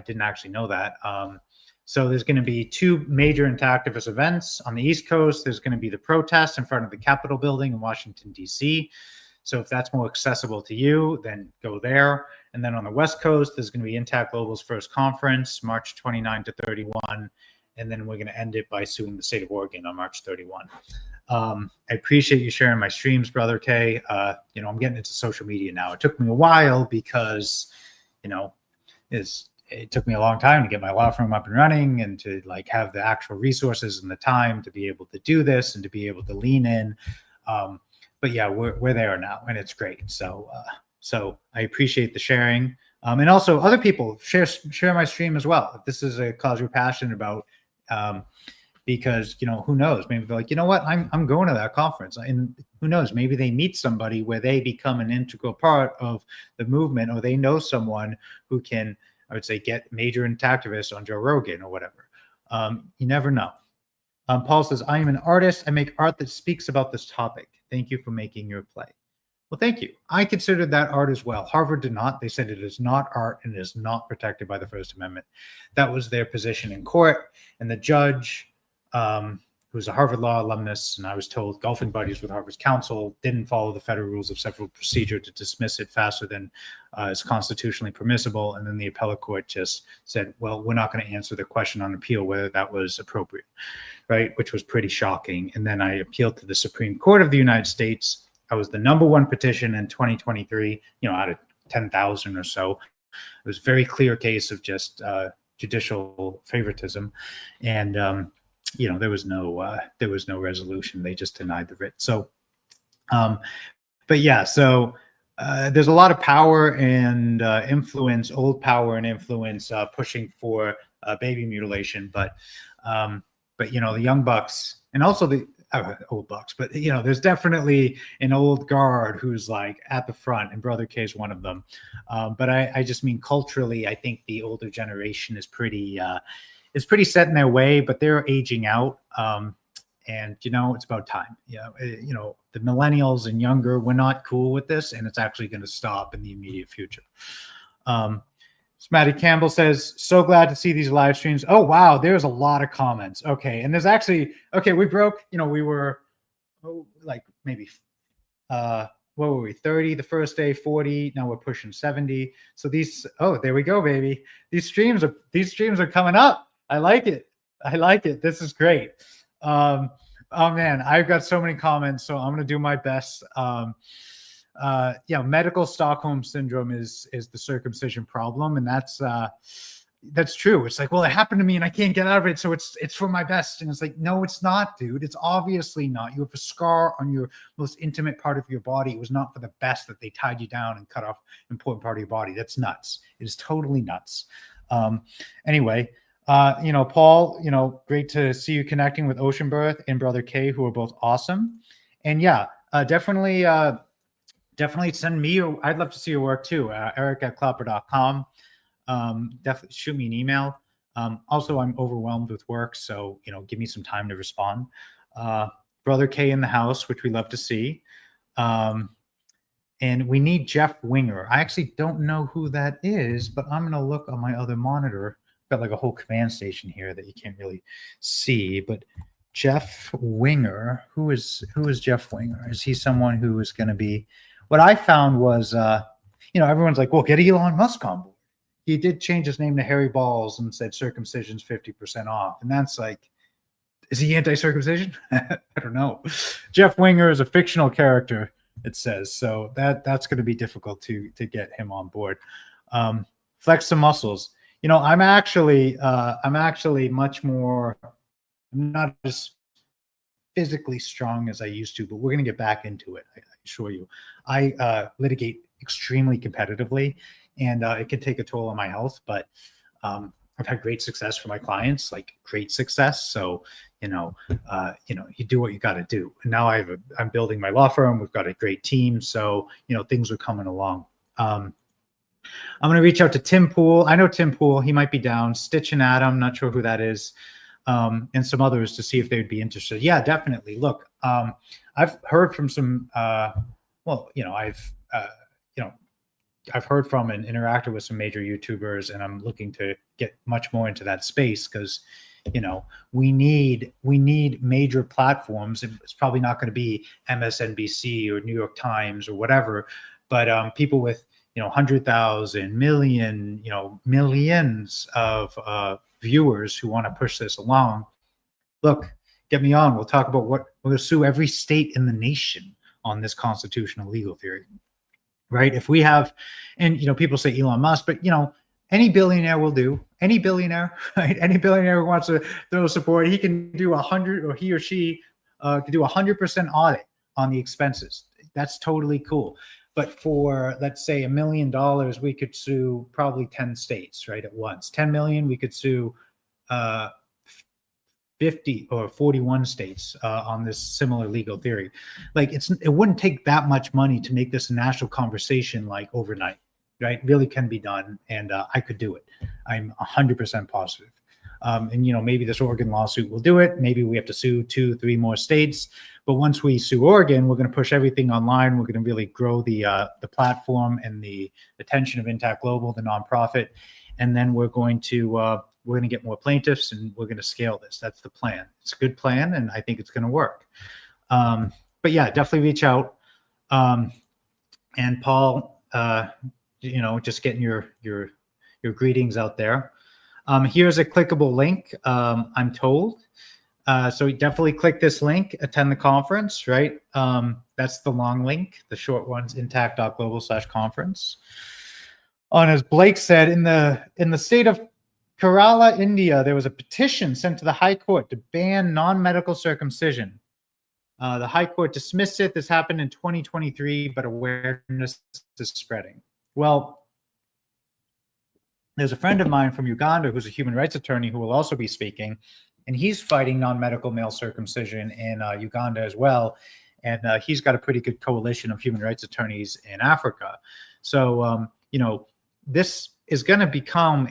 didn't actually know that. So there's going to be 2 major interactivist events on the East Coast. There's going to be the protest in front of the Capitol building in Washington, D.C. So if that's more accessible to you, then go there. And then on the West Coast, there's going to be Intact Global's first conference, March 29 to 31. And then we're going to end it by suing the state of Oregon on March 31. I appreciate you sharing my streams, Brother K. I'm getting into social media now. It took me a while because, it took me a long time to get my law firm up and running and to have the actual resources and the time to be able to do this and to be able to lean in. But yeah, we're there now, and it's great. So I appreciate the sharing. And also other people share my stream as well. If this is a cause you're passionate about, because, who knows, maybe they're like, you know what, I'm going to that conference, and who knows, maybe they meet somebody where they become an integral part of the movement, or they know someone who can, I would say, get major interactivists on Joe Rogan or whatever. You never know. Paul says, I am an artist. I make art that speaks about this topic. Thank you for making your play. Well, thank you. I considered that art as well. Harvard did not. They said it is not art and it is not protected by the First Amendment. That was their position in court. And the judge, who's a Harvard Law alumnus, and I was told golfing buddies with Harvard's counsel, didn't follow the federal rules of civil procedure to dismiss it faster than is constitutionally permissible. And then the appellate court just said, well, we're not going to answer the question on appeal whether that was appropriate, right? Which was pretty shocking. And then I appealed to the Supreme Court of the United States. I was the #1 petition in 2023, out of 10,000 or so. It was a very clear case of just judicial favoritism. And, there was no resolution. They just denied the writ. So, but yeah, so there's a lot of power and influence, old power and influence pushing for baby mutilation. But the young bucks, and also the old bucks, but there's definitely an old guard who's at the front, and Brother K is one of them. But I just mean culturally, I think the older generation is pretty set in their way, but they're aging out. And it's about time. The millennials and younger, we're not cool with this, and it's actually going to stop in the immediate future. Matty Campbell says, so glad to see these live streams. Oh, wow. There's a lot of comments. Okay. And there's actually, we broke, we were maybe, what were we? 30 the first day, 40. Now we're pushing 70. So there we go, baby. These streams are coming up. I like it. This is great. Oh man, I've got so many comments, so I'm going to do my best. Medical Stockholm syndrome is the circumcision problem, and that's true. It's well, it happened to me and I can't get out of it, so it's for my best. And it's no, it's not, dude. It's obviously not. You have a scar on your most intimate part of your body. It was not for the best that they tied you down and cut off an important part of your body. That's nuts. It is totally nuts. Anyway, Paul, great to see you connecting with Ocean Birth and Brother K, who are both awesome. And yeah, definitely definitely send me I'd love to see your work too. Eric@klopper.com. Definitely shoot me an email. Also, I'm overwhelmed with work, so give me some time to respond. Brother K in the house, which we love to see. And we need Jeff Winger. I actually don't know who that is, but I'm gonna look on my other monitor. Got like a whole command station here that you can't really see, but Jeff Winger, who is Jeff Winger? Is he someone who is going to be? What I found was, everyone's like, well, get Elon Musk on board. He did change his name to Harry Balls and said circumcision's 50% off, and that's like, is he anti-circumcision? I don't know. Jeff Winger is a fictional character, it says, so that's going to be difficult to get him on board. Flex some muscles. I'm actually much more. I'm not as physically strong as I used to, but we're going to get back into it. I assure you. I litigate extremely competitively, and it can take a toll on my health, but I've had great success for my clients, like great success. So, you do what you got to do. And now I'm building my law firm. We've got a great team. So, things are coming along. I'm going to reach out to Tim Pool. I know Tim Pool. He might be down. Stitch and Adam. Not sure who that is. And some others to see if they'd be interested. Yeah, definitely. Look, I've heard from some, I've heard from and interacted with some major YouTubers, and I'm looking to get much more into that space because, we need major platforms. It's probably not going to be MSNBC or New York Times or whatever, but people with, 100,000, million, millions of viewers who want to push this along. Look, get me on. We'll talk about what we're going to sue every state in the nation on this constitutional legal theory, right? If we have, and people say Elon Musk, but any billionaire will do. Any billionaire, right? Any billionaire who wants to throw support, he can do 100, or he or she can do 100% audit on the expenses. That's totally cool. But for, let's say, $1 million, we could sue probably 10 states, right, at once. 10 million, we could sue 50 or 41 states on this similar legal theory. Like, it wouldn't take that much money to make this a national conversation like overnight, right? It really can be done, and I could do it. I'm 100% positive. And maybe this Oregon lawsuit will do it. Maybe we have to sue 2-3 more states. But once we sue Oregon, we're going to push everything online. We're going to really grow the platform and the attention of Intact Global, the nonprofit, and then we're going to get more plaintiffs, and we're going to scale this. That's the plan. It's a good plan, and I think it's going to work. But yeah, definitely reach out. And Paul, just getting your greetings out there. Here's a clickable link, I'm told. So definitely click this link, attend the conference, right? That's the long link. The short one's intact.global/conference. And as Blake said, in the state of Kerala, India, there was a petition sent to the High Court to ban non-medical circumcision. The High Court dismissed it. This happened in 2023, but awareness is spreading. Well, there's a friend of mine from Uganda who's a human rights attorney who will also be speaking, and he's fighting non-medical male circumcision in Uganda as well. And he's got a pretty good coalition of human rights attorneys in Africa. So, this is going to become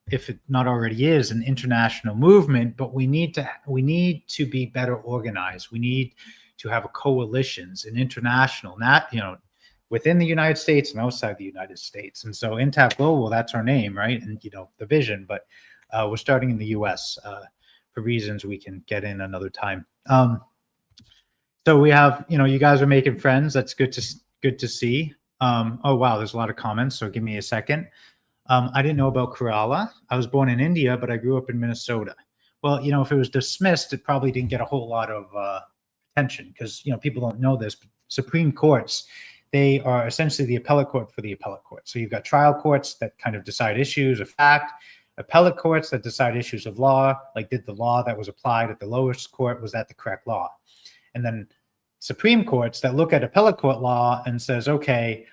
if it not already is, an international movement, but we need to be better organized. We need to have coalitions, an international, not, within the United States and outside the United States. And so Intact Global, that's our name, right? And, the vision, but we're starting in the US for reasons we can get in another time. So we have, you guys are making friends. That's good to see. Oh, wow, there's a lot of comments. So give me a second. I didn't know about Kerala. I was born in India, but I grew up in Minnesota. Well, if it was dismissed, it probably didn't get a whole lot of attention because, people don't know this, but Supreme Courts, they are essentially the appellate court for the appellate court. So you've got trial courts that kind of decide issues of fact, appellate courts that decide issues of law, like did the law that was applied at the lowest court, was that the correct law? And then Supreme Courts that look at appellate court law and says, okay,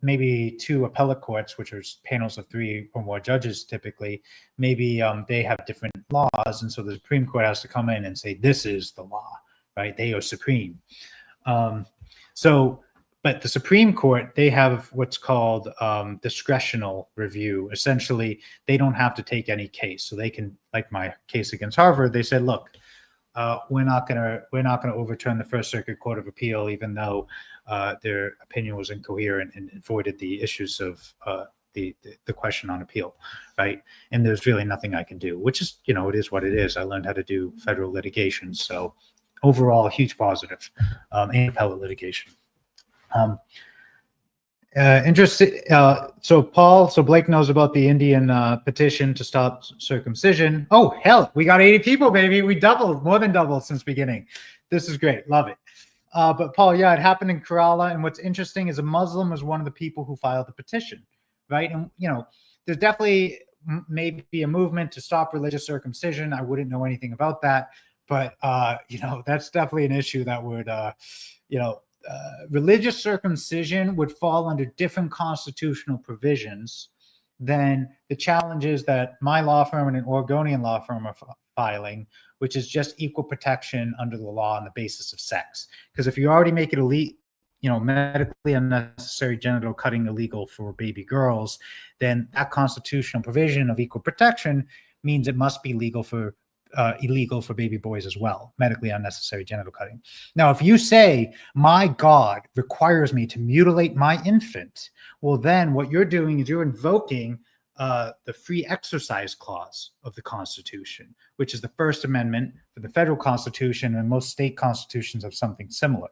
maybe 2 appellate courts, which are panels of 3 or more judges typically, maybe they have different laws. And so the Supreme Court has to come in and say, this is the law, right? They are supreme. So, but the Supreme Court, they have what's called discretional review. Essentially, they don't have to take any case. So they can, like my case against Harvard, they said, look, we're not gonna overturn the First Circuit Court of Appeal, even though their opinion was incoherent and avoided the issues of the question on appeal, right? And there's really nothing I can do, which is, you know, it is what it is. I learned how to do federal litigation, so overall, huge positive, and appellate litigation. Interesting. So Blake knows about the Indian petition to stop circumcision. Oh, hell, we got 80 people, baby. We doubled, more than doubled since beginning. This is great. Love it. But Paul, yeah, it happened in Kerala. And what's interesting is a Muslim was one of the people who filed the petition, right? And, you know, there's definitely maybe a movement to stop religious circumcision. I wouldn't know anything about that. But, you know, that's definitely an issue that would, you know, religious circumcision would fall under different constitutional provisions than the challenges that my law firm and an Oregonian law firm are filing, which is just equal protection under the law on the basis of sex. Because if you already make it illegal, you know, medically unnecessary genital cutting illegal for baby girls, then that constitutional provision of equal protection means it must be illegal for baby boys as well, medically unnecessary genital cutting. Now, if you say, my God requires me to mutilate my infant, well, then what you're doing is you're invoking the free exercise clause of the Constitution, which is the First Amendment for the federal Constitution, and most state constitutions have something similar.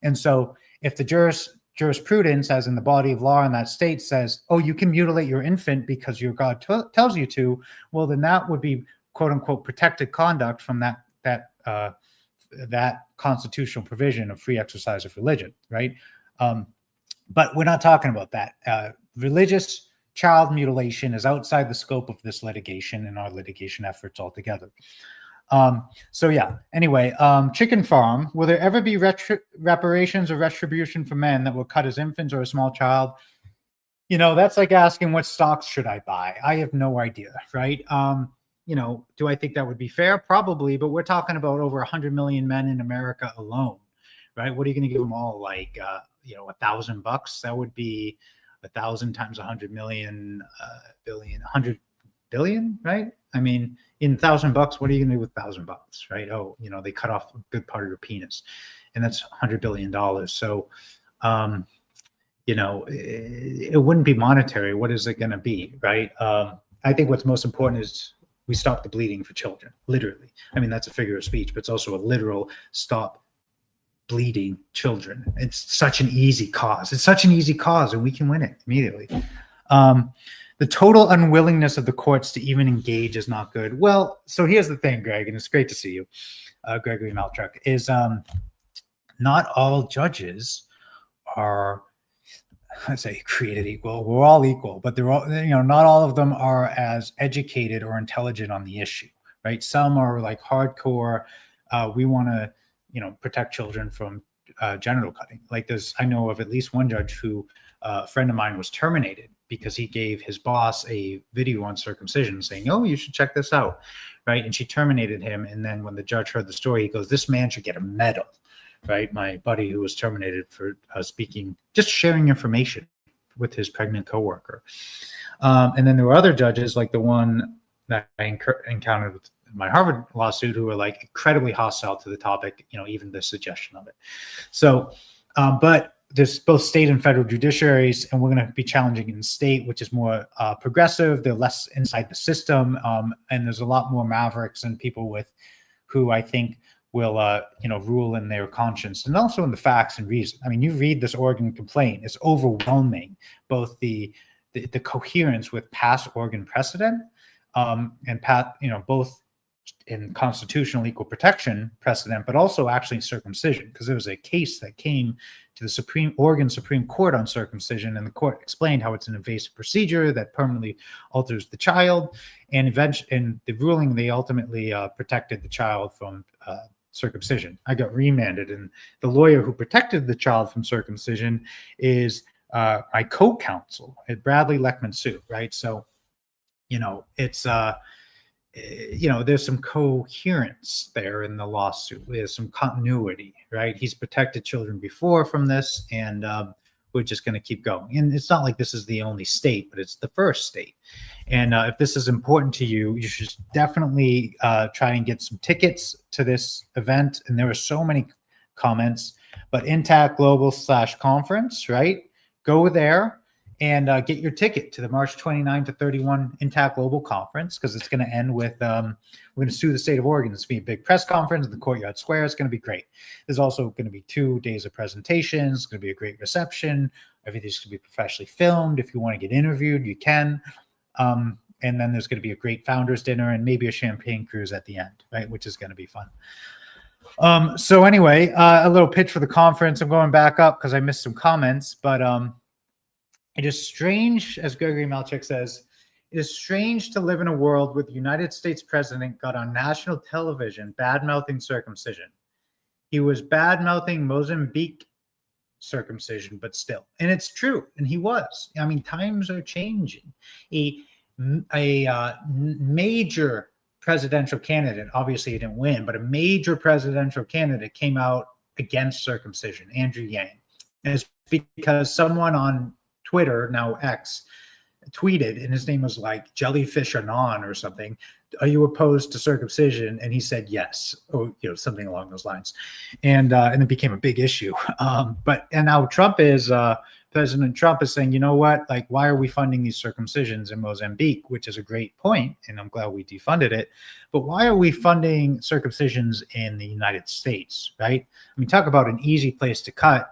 And so if the jurisprudence, as in the body of law in that state, says, oh, you can mutilate your infant because your God tells you to, well, then that would be quote unquote protected conduct from that constitutional provision of free exercise of religion, right? But we're not talking about that. Religious child mutilation is outside the scope of this litigation and our litigation efforts altogether. So yeah, anyway, chicken farm, will there ever be reparations or retribution for men that were cut as infants or a small child? You know, that's like asking what stocks should I buy? I have no idea, right? You know, do I think that would be fair? Probably, but we're talking about over 100 million men in America alone, right? What are you going to give them all? Like, you know, $1,000? That would be 1,000 times 100 million, billion, 100 billion, right? I mean, in $1,000, what are you going to do with $1,000, right? Oh, you know, they cut off a good part of your penis, and that's $100 billion. So, you know, it wouldn't be monetary. What is it going to be, right? I think what's most important is we stop the bleeding for children, literally. I mean, that's a figure of speech, but it's also a literal stop bleeding children. It's such an easy cause. It's such an easy cause, and we can win it immediately. The total unwillingness of the courts to even engage is not good. Well, so here's the thing, Greg, and it's great to see you, Gregory Maltruck, is not all judges are, I'd say, created equal. We're all equal, but they're all, you know, not all of them are as educated or intelligent on the issue, right? Some are like hardcore. We want to, you know, protect children from genital cutting. Like I know of at least one judge who, a friend of mine was terminated because he gave his boss a video on circumcision saying, oh, you should check this out, right? And she terminated him. And then when the judge heard the story, he goes, this man should get a medal, right? My buddy who was terminated for speaking, just sharing information with his pregnant coworker. And then there were other judges, like the one that I encountered with my Harvard lawsuit, who were like incredibly hostile to the topic, you know, even the suggestion of it. So, but there's both state and federal judiciaries, and we're going to be challenging in state, which is more progressive. They're less inside the system, and there's a lot more mavericks and people who I think will, you know, rule in their conscience and also in the facts and reason. I mean, you read this Oregon complaint; it's overwhelming, both the coherence with past Oregon precedent, and you know, both in constitutional equal protection precedent, but also actually circumcision, because there was a case that came to the Oregon Supreme Court on circumcision, and the court explained how it's an invasive procedure that permanently alters the child. And eventually, in the ruling, they ultimately protected the child from circumcision. I got remanded, and the lawyer who protected the child from circumcision is my co-counsel at Bradley Leckman Sue, right? So, you know, it's there's some coherence there in the lawsuit. There's some continuity, right? He's protected children before from this, and we're just going to keep going. And it's not like this is the only state, but it's the first state. And if this is important to you, you should definitely try and get some tickets to this event. And there were so many comments, but Intact Global /conference, right? Go there and get your ticket to the March 29 to 31 Intact Global Conference, because it's going to end with, we're going to sue the state of Oregon. It's going to be a big press conference in the Courtyard Square. It's going to be great. There's also going to be 2 days of presentations. It's going to be a great reception. Everything's going to be professionally filmed. If you want to get interviewed, you can. And then there's going to be a great founders dinner and maybe a champagne cruise at the end, right? Which is going to be fun. So anyway, a little pitch for the conference. I'm going back up because I missed some comments, but it is strange, as Gregory Malchuk says, it is strange to live in a world where the United States president got on national television bad-mouthing circumcision. He was bad-mouthing Mozambique circumcision, but still. And it's true, and he was. I mean, times are changing. A major presidential candidate, obviously he didn't win, but a major presidential candidate came out against circumcision, Andrew Yang. And it's because someone on Twitter, now X, tweeted, and his name was like Jellyfish Anon or something. Are you opposed to circumcision? And he said yes, or something along those lines, and it became a big issue. But now President Trump is saying, you know what? Like, why are we funding these circumcisions in Mozambique? Which is a great point, and I'm glad we defunded it. But why are we funding circumcisions in the United States? Right? I mean, talk about an easy place to cut.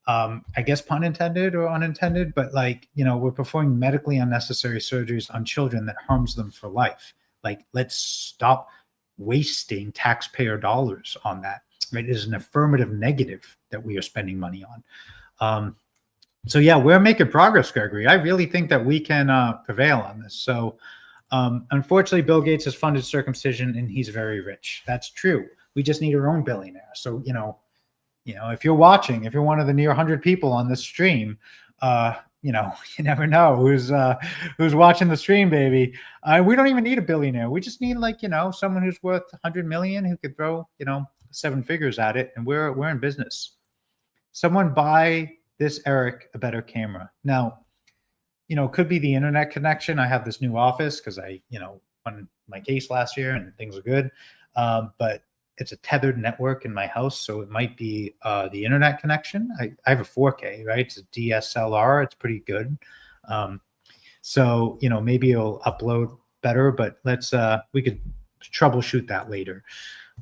I guess pun intended or unintended, but we're performing medically unnecessary surgeries on children that harms them for life. Like, let's stop wasting taxpayer dollars on that. Right? It is an affirmative negative that we are spending money on. So yeah, we're making progress, Gregory. I really think that we can prevail on this. So unfortunately, Bill Gates has funded circumcision and he's very rich. That's true. We just need our own billionaire. So, if you're watching, if you're one of the near 100 people on this stream, you never know who's watching the stream, baby. We don't even need a billionaire. We just need someone who's worth 100 million who could throw 7 figures at it, and we're in business. Someone buy this Eric a better camera. Now, it could be the internet connection. I have this new office because I won my case last year and things are good, but it's a tethered network in my house, so it might be the internet connection. I have a 4K, right? It's a DSLR. It's pretty good. So maybe it'll upload better, but we could troubleshoot that later.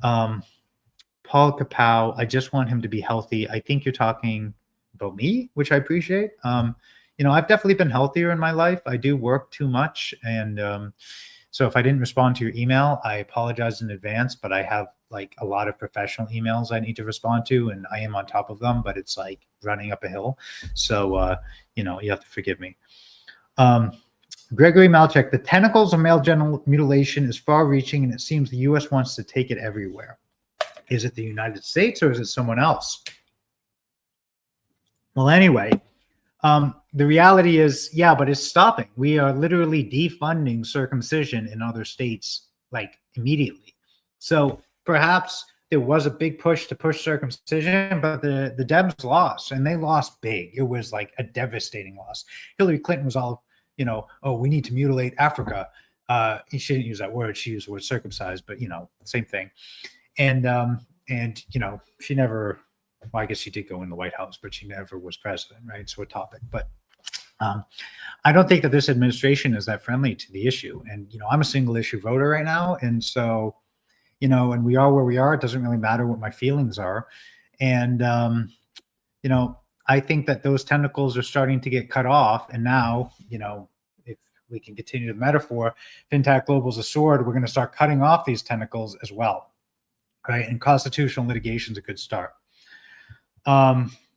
Paul Kapow, I just want him to be healthy. I think you're talking about me, which I appreciate. I've definitely been healthier in my life. I do work too much, and so if I didn't respond to your email, I apologize in advance, but I have a lot of professional emails I need to respond to, and I am on top of them, but it's like running up a hill. So, you have to forgive me. Gregory Malchuk, the tentacles of male genital mutilation is far reaching, and it seems the U.S. wants to take it everywhere. Is it the United States or is it someone else? Well, anyway, the reality is, yeah, but it's stopping. We are literally defunding circumcision in other states, immediately. So perhaps there was a big push to push circumcision, but the Dems lost, and they lost big. It was like a devastating loss. Hillary Clinton was all, oh, we need to mutilate Africa. She didn't use that word. She used the word circumcised, but, same thing. And she never, well, I guess she did go in the White House, but she never was president, right? So a topic. But I don't think that this administration is that friendly to the issue. And, I'm a single issue voter right now. And so, and we are where we are. It doesn't really matter what my feelings are. And, I think that those tentacles are starting to get cut off. And now, if we can continue the metaphor, Intact Global's a sword, we're going to start cutting off these tentacles as well. Right. And constitutional litigation is a good start. Vadagas,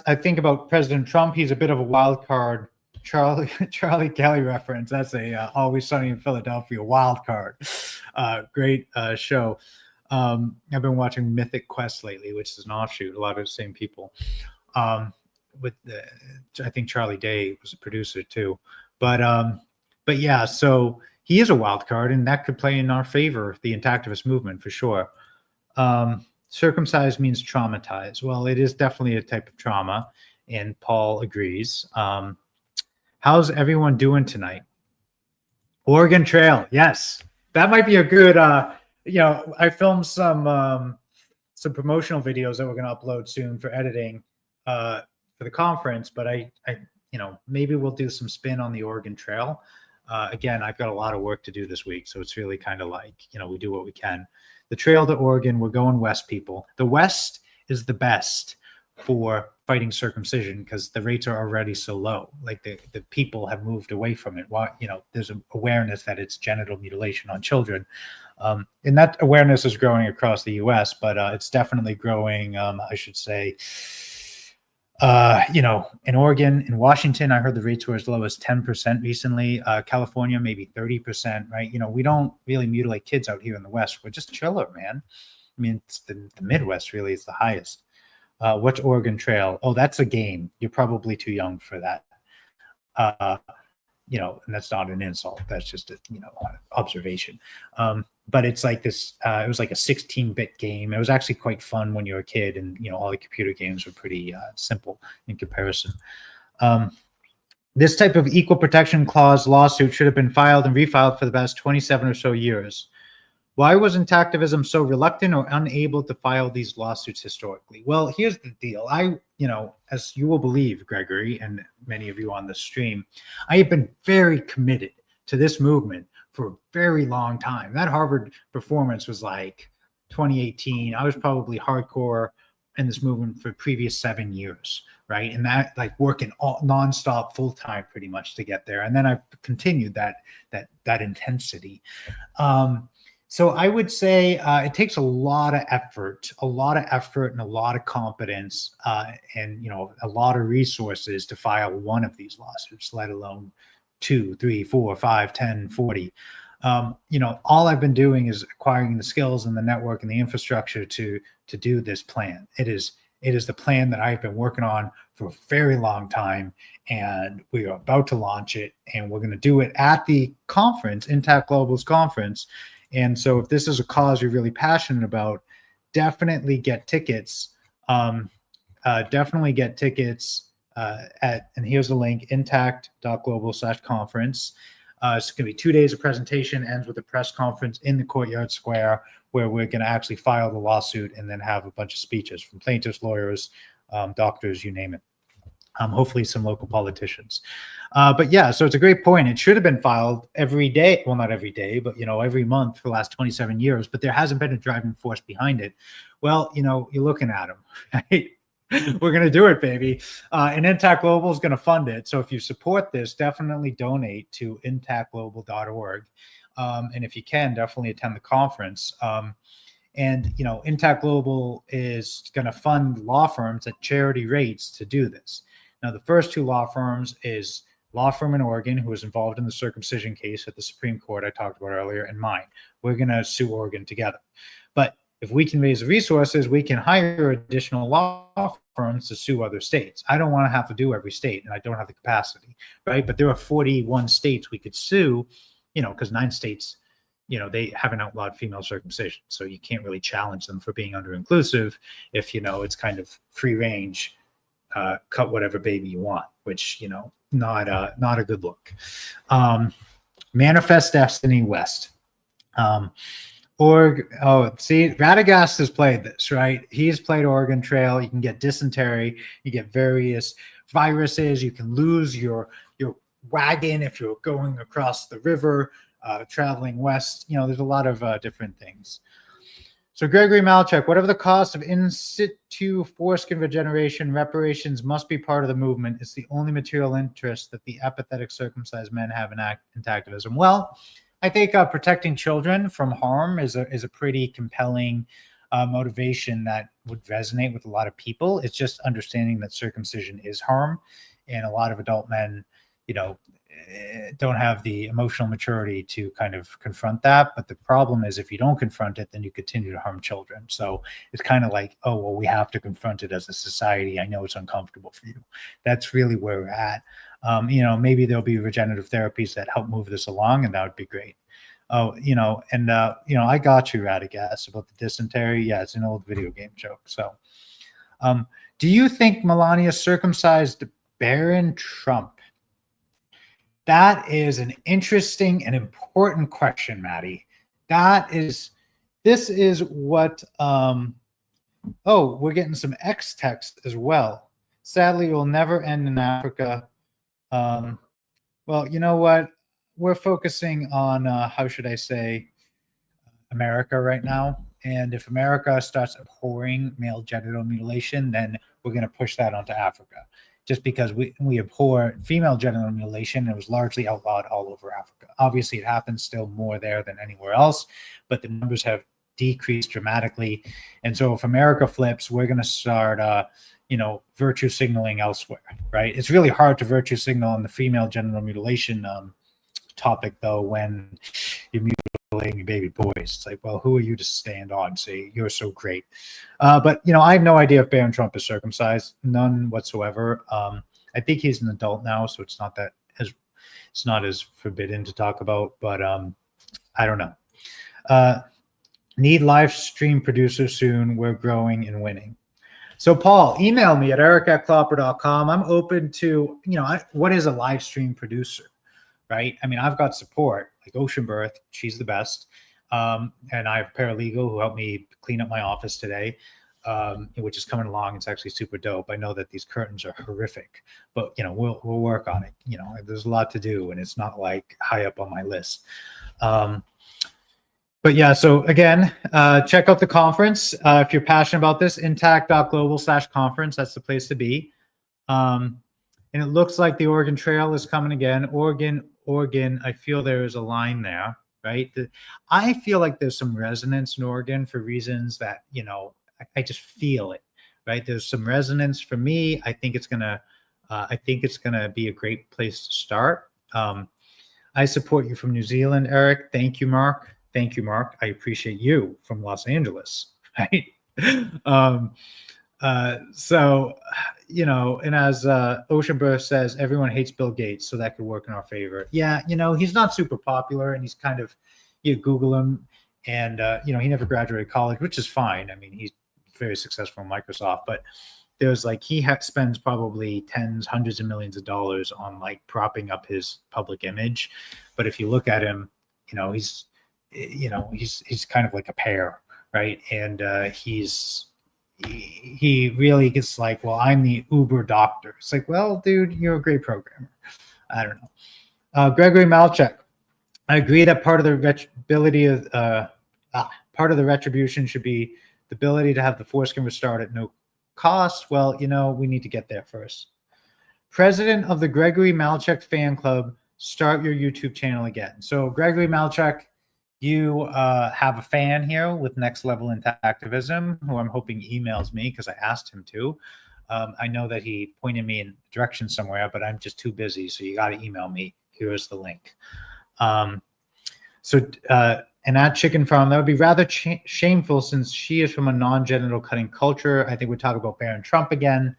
I think about President Trump. He's a bit of a wild card. Charlie Kelly reference. That's a Always Sunny in Philadelphia wild card. Great show. I've been watching Mythic Quest lately, which is an offshoot. A lot of the same people. I think Charlie Day was a producer too. But But yeah, so he is a wild card, and that could play in our favor, the intactivist movement for sure. Circumcised means traumatized. Well, it is definitely a type of trauma, and Paul agrees. How's everyone doing tonight? Oregon Trail, yes, that might be a good. I filmed some promotional videos that we're going to upload soon for editing for the conference, but I maybe we'll do some spin on the Oregon Trail. Again, I've got a lot of work to do this week, so it's really kind of like, we do what we can. The trail to Oregon, we're going west, people. The West is the best for fighting circumcision because the rates are already so low. Like the people have moved away from it. Why, there's an awareness that it's genital mutilation on children. And that awareness is growing across the US, but it's definitely growing, I should say, in Oregon, in Washington, I heard the rates were as low as 10% recently. California, maybe 30%, right? We don't really mutilate kids out here in the West. We're just chiller, man. I mean, it's the Midwest really is the highest. What's Oregon Trail? Oh, that's a game. You're probably too young for that. And that's not an insult. That's just a, observation. But it's like this, it was like a 16-bit game. It was actually quite fun when you were a kid, and, all the computer games were pretty simple in comparison. This type of equal protection clause lawsuit should have been filed and refiled for the past 27 or so years. Why was intactivism so reluctant or unable to file these lawsuits historically? Well, here's the deal. As you will believe, Gregory, and many of you on the stream, I have been very committed to this movement for a very long time. That Harvard performance was like 2018. I was probably hardcore in this movement for the previous 7 years, right? And that, like, working nonstop, full time, pretty much to get there. And then I've continued that intensity. So I would say it takes a lot of effort and a lot of competence and a lot of resources to file one of these lawsuits, let alone 2, 3, 4, 5, 10, 40. All I've been doing is acquiring the skills and the network and the infrastructure to do this plan. It is the plan that I've been working on for a very long time, and we are about to launch it, and we're going to do it at the conference, Intact Global's conference. And so if this is a cause you're really passionate about, definitely get tickets. Definitely get tickets and here's the link, intact.global/conference. It's going to be 2 days of presentation, ends with a press conference in the Courtyard Square, where we're going to actually file the lawsuit and then have a bunch of speeches from plaintiffs, lawyers, doctors, you name it. Hopefully some local politicians. But yeah, so it's a great point. It should have been filed every day. Well, not every day, but, every month for the last 27 years, but there hasn't been a driving force behind it. Well, you're looking at them, right? We're going to do it, baby. And Intact Global is going to fund it. So if you support this, definitely donate to intactglobal.org. And if you can, definitely attend the conference. And Intact Global is going to fund law firms at charity rates to do this. Now, the first 2 law firms is law firm in Oregon, who was involved in the circumcision case at the Supreme Court I talked about earlier, and mine. We're going to sue Oregon together. But if we can raise the resources, we can hire additional law firms to sue other states. I don't want to have to do every state, and I don't have the capacity, right? But there are 41 states we could sue, because 9 states, they haven't outlawed female circumcision. So you can't really challenge them for being under-inclusive if, it's kind of free range, cut whatever baby you want, which, not a good look. Manifest Destiny West. Radagast has played this, right? He's played Oregon Trail. You can get dysentery, you get various viruses, you can lose your wagon if you're going across the river, traveling west. There's a lot of different things. So Gregory Malchuk, whatever the cost of in situ foreskin regeneration, reparations must be part of the movement. It's the only material interest that the apathetic circumcised men have in intactivism. Well, I think protecting children from harm is a pretty compelling motivation that would resonate with a lot of people. It's just understanding that circumcision is harm, and a lot of adult men, don't have the emotional maturity to kind of confront that. But the problem is, if you don't confront it, then you continue to harm children. So it's kind of like, oh, well, we have to confront it as a society. I know it's uncomfortable for you. That's really where we're at. Maybe there'll be regenerative therapies that help move this along, and that would be great. Oh, I got you, Radagast, about the dysentery. Yeah, it's an old video game joke. So, do you think Melania circumcised Baron Trump? That is an interesting and important question, Maddie. This is what, we're getting some X text as well. Sadly, it will never end in Africa. Well, you know what? We're focusing on, how should I say, America right now. And if America starts abhorring male genital mutilation, then we're going to push that onto Africa. Just because we abhor female genital mutilation, it was largely outlawed all over Africa. Obviously, it happens still more there than anywhere else, but the numbers have decreased dramatically. And so if America flips, we're going to start, virtue signaling elsewhere, right? It's really hard to virtue signal on the female genital mutilation topic, though, when you're mutilating baby boys. It's like, well, who are you to stand on and say you're so great? But I have no idea if Baron Trump is circumcised, none whatsoever. I think he's an adult now, so it's not as forbidden to talk about. But I don't know. Need live stream producer soon. We're growing and winning. So Paul, email me at eric@klopper.com. I'm open to, what is a live stream producer? Right? I mean, I've got support like Ocean Birth. She's the best. And I have a paralegal who helped me clean up my office today, which is coming along. It's actually super dope. I know that these curtains are horrific, but, we'll work on it. There's a lot to do, and it's not like high up on my list. But yeah, so again, check out the conference. If you're passionate about this, intact.global/conference, that's the place to be. And it looks like the Oregon Trail is coming again. Oregon, I feel there is a line there, right? I feel like there's some resonance in Oregon for reasons that, I just feel it, right? There's some resonance for me. I think it's gonna be a great place to start. I support you from New Zealand, Eric. Thank you, Mark. I appreciate you from Los Angeles, right? And as Ocean Birth says, everyone hates Bill Gates, so that could work in our favor. Yeah, he's not super popular, and he's kind of, you Google him, and he never graduated college, which is fine. I mean, he's very successful in Microsoft, but there's he spends probably tens, hundreds of millions of dollars on propping up his public image. But if you look at him, he's kind of like a pear, right? And he really gets well, I'm the Uber doctor. It's like, well, dude, you're a great programmer. I don't know. Gregory Malchek, I agree that part of the retribution should be the ability to have the foreskin restart at no cost. Well, we need to get there first. President of the Gregory Malchek fan club, start your YouTube channel again. So Gregory Malchek, you have a fan here with Next Level Interactivism, who I'm hoping emails me because I asked him to. I know that he pointed me in a direction somewhere, but I'm just too busy, so you got to email me. Here's the link. And at Chicken Farm, that would be rather shameful since she is from a non-genital cutting culture. I think we talk about Baron Trump again.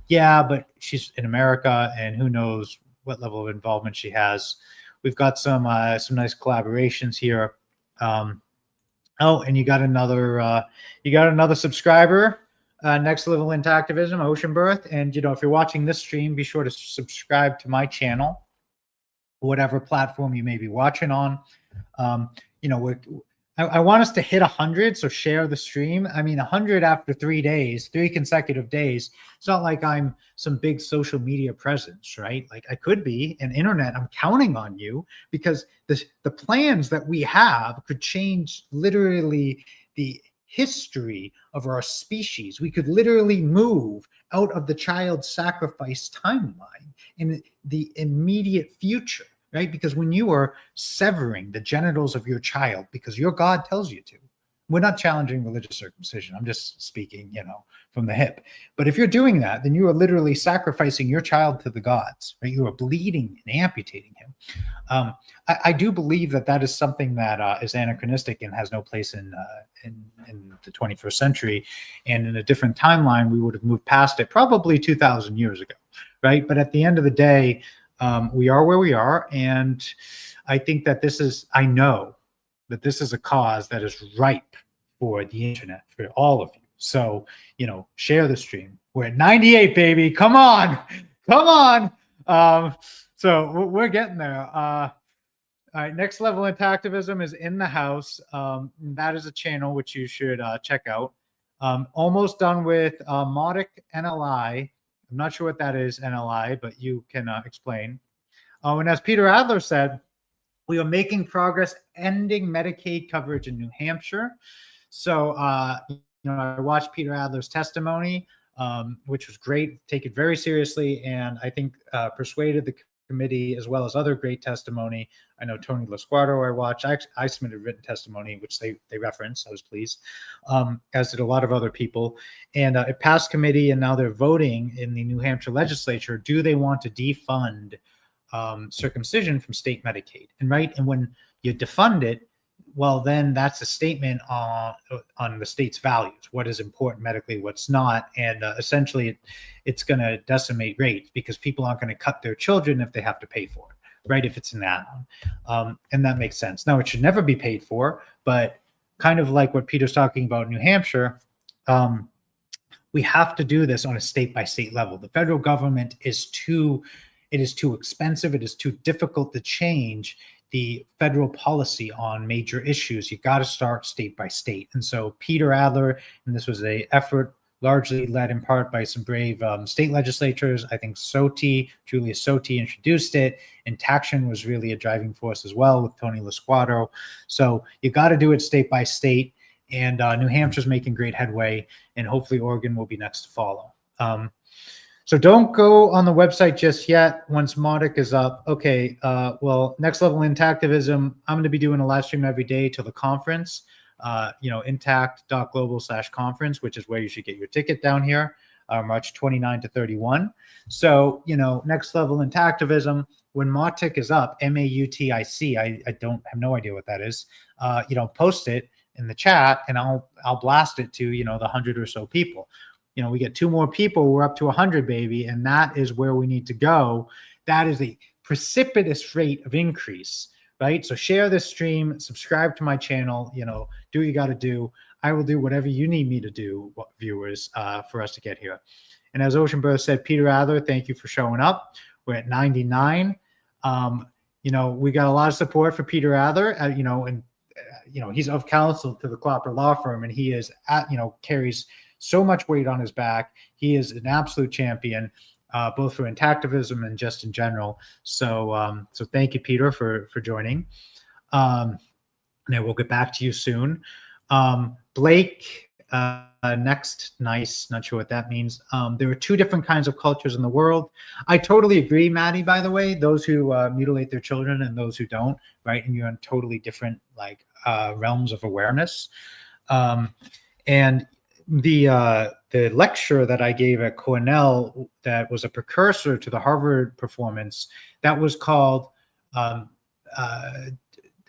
Yeah, but she's in America, and who knows what level of involvement she has. We've got some nice collaborations here. And you got another subscriber, Next Level Interactivism, Ocean Birth. And if you're watching this stream, be sure to subscribe to my channel, whatever platform you may be watching on. I want us to hit 100, so share the stream. I mean, 100 after 3 days, 3 consecutive days. It's not like I'm some big social media presence, right? I could be, and internet, I'm counting on you because the plans that we have could change literally the history of our species. We could literally move out of the child sacrifice timeline in the immediate future. Right? Because when you are severing the genitals of your child because your God tells you to, we're not challenging religious circumcision. I'm just speaking, from the hip. But if you're doing that, then you are literally sacrificing your child to the gods, right? You are bleeding and amputating him. I do believe that is something that is anachronistic and has no place in the 21st century. And in a different timeline, we would have moved past it probably 2,000 years ago, right? But at the end of the day, we are where we are. And I think that I know that this is a cause that is ripe for the internet, for all of you. So, share the stream. We're at 98, baby. Come on. Come on. So we're getting there. All right, Next Level Interactivism is in the house. That is a channel which you should check out. Almost done with Modic NLI. I'm not sure what that is, NLI, but you can explain. And as Peter Adler said, we are making progress ending Medicaid coverage in New Hampshire. So, I watched Peter Adler's testimony, which was great. Take it very seriously, and I think persuaded the committee as well as other great testimony. I know Tony Lasquardo I watched. I submitted written testimony, which they referenced. I was pleased, as did a lot of other people. And it passed committee, and now they're voting in the New Hampshire legislature. Do they want to defund circumcision from state Medicaid? And when you defund it, well, then that's a statement on the state's values, what is important medically, what's not. And essentially, it's going to decimate rates because people aren't going to cut their children if they have to pay for it, right? If it's an add-on. And that makes sense. Now, it should never be paid for, but kind of like what Peter's talking about in New Hampshire, we have to do this on a state-by-state level. The federal government is too expensive. It is too difficult to change the federal policy on major issues. You got to start state by state. And so Peter Adler, and this was an effort largely led in part by some brave state legislatures. I think Julia Soti introduced it, and Taction was really a driving force as well with Tony Lasquardo. So you got to do it state by state, and New Hampshire's making great headway, and hopefully Oregon will be next to follow. So don't go on the website just yet once Modic is up. Okay, well, Next Level Intactivism, I'm going to be doing a live stream every day till the conference, intact.global/conference, which is where you should get your ticket down here, March 29 to 31. So, Next Level Intactivism, when Mautic is up, MAUTIC, I have no idea what that is, post it in the chat, and I'll blast it to, the 100 or so people. We get 2 more people, we're up to 100, baby, and that is where we need to go. That is a precipitous rate of increase, right? So share this stream, subscribe to my channel, do what you got to do. I will do whatever you need me to do, viewers, for us to get here. And as Ocean Birth said, Peter Adler, thank you for showing up. We're at 99. We got a lot of support for Peter Adler, and he's of counsel to the Klopper Law Firm, and he is carries so much weight on his back. He is an absolute champion, both for intactivism and just in general. So thank you, Peter, for joining. And we'll get back to you soon. Blake, next, nice. Not sure what that means. There are 2 different kinds of cultures in the world. I totally agree, Maddie, by the way, those who mutilate their children and those who don't, right? And you're in totally different realms of awareness. And the lecture that I gave at Cornell that was a precursor to the Harvard performance, that was called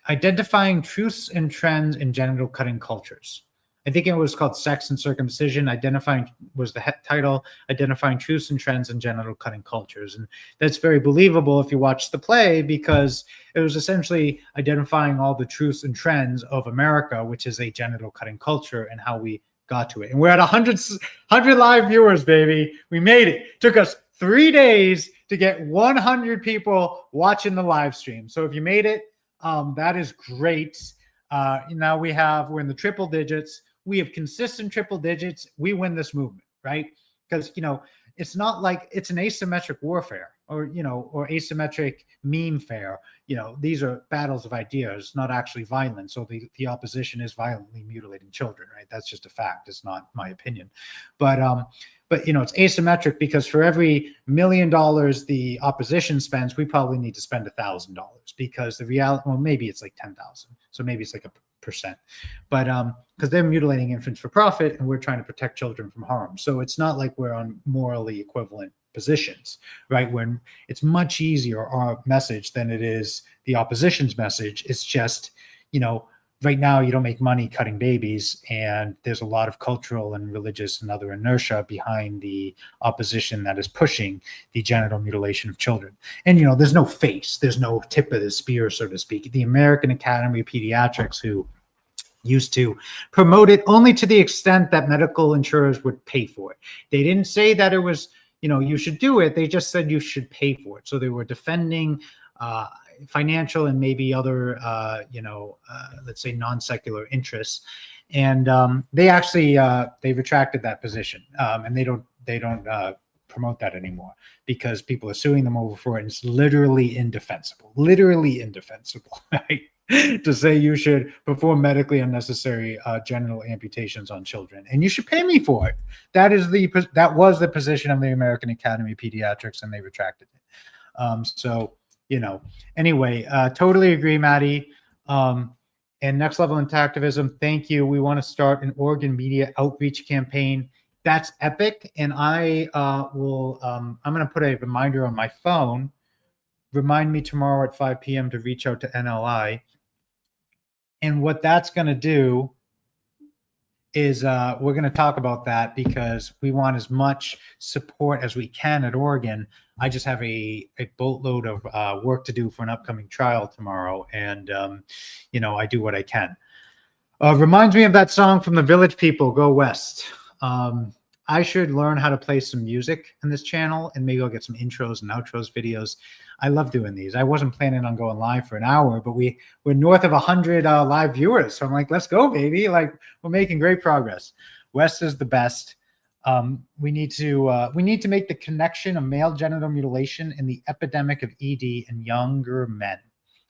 Identifying Truths and Trends in Genital Cutting Cultures. I think it was called Sex and Circumcision. Was the title, Identifying Truths and Trends in Genital Cutting Cultures. And that's very believable if you watch the play, because it was essentially identifying all the truths and trends of America, which is a genital cutting culture, and how we got to it. And we're at 100 live viewers, baby. We made it. Took us 3 days to get 100 people watching the live stream. So if you made it, that is great. Now we're in the triple digits. We have consistent triple digits. We win this movement, right? Because, it's not like it's an asymmetric warfare or asymmetric meme fair. These are battles of ideas, not actually violence. So the opposition is violently mutilating children, right? That's just a fact. It's not my opinion. But it's asymmetric because for every $1 million the opposition spends, we probably need to spend $1,000 because the reality, well, maybe it's like 10,000. So maybe it's like a percent, but because they're mutilating infants for profit and we're trying to protect children from harm. So it's not like we're on morally equivalent positions, right? When it's much easier our message than it is the opposition's message. It's just, right now you don't make money cutting babies, and there's a lot of cultural and religious and other inertia behind the opposition that is pushing the genital mutilation of children. And there's no face, there's no tip of the spear, so to speak. The American Academy of Pediatrics, who used to promote it only to the extent that medical insurers would pay for it. They didn't say that it was, you should do it. They just said you should pay for it. So they were defending financial and maybe other, let's say non-secular interests. And they actually, they retracted that position, and they don't promote that anymore because people are suing them over for it. And it's literally indefensible, right? To say you should perform medically unnecessary genital amputations on children, and you should pay me for it. That was the position of the American Academy of Pediatrics, and they retracted it. Anyway, totally agree, Maddie. And Next Level into Activism, thank you. We want to start an Oregon media outreach campaign. That's epic, and I will. I'm going to put a reminder on my phone. Remind me tomorrow at 5 p.m. to reach out to NLI. And what that's going to do is we're going to talk about that because we want as much support as we can at Oregon. I just have a boatload of work to do for an upcoming trial tomorrow. And, I do what I can. Reminds me of that song from the Village People, Go West. I should learn how to play some music in this channel, and maybe I'll get some intros and outros videos. I love doing these. I wasn't planning on going live for an hour, but we're north of 100 live viewers. So I'm like, let's go, baby. Like, we're making great progress. West is the best. We need to make the connection of male genital mutilation and the epidemic of ED in younger men.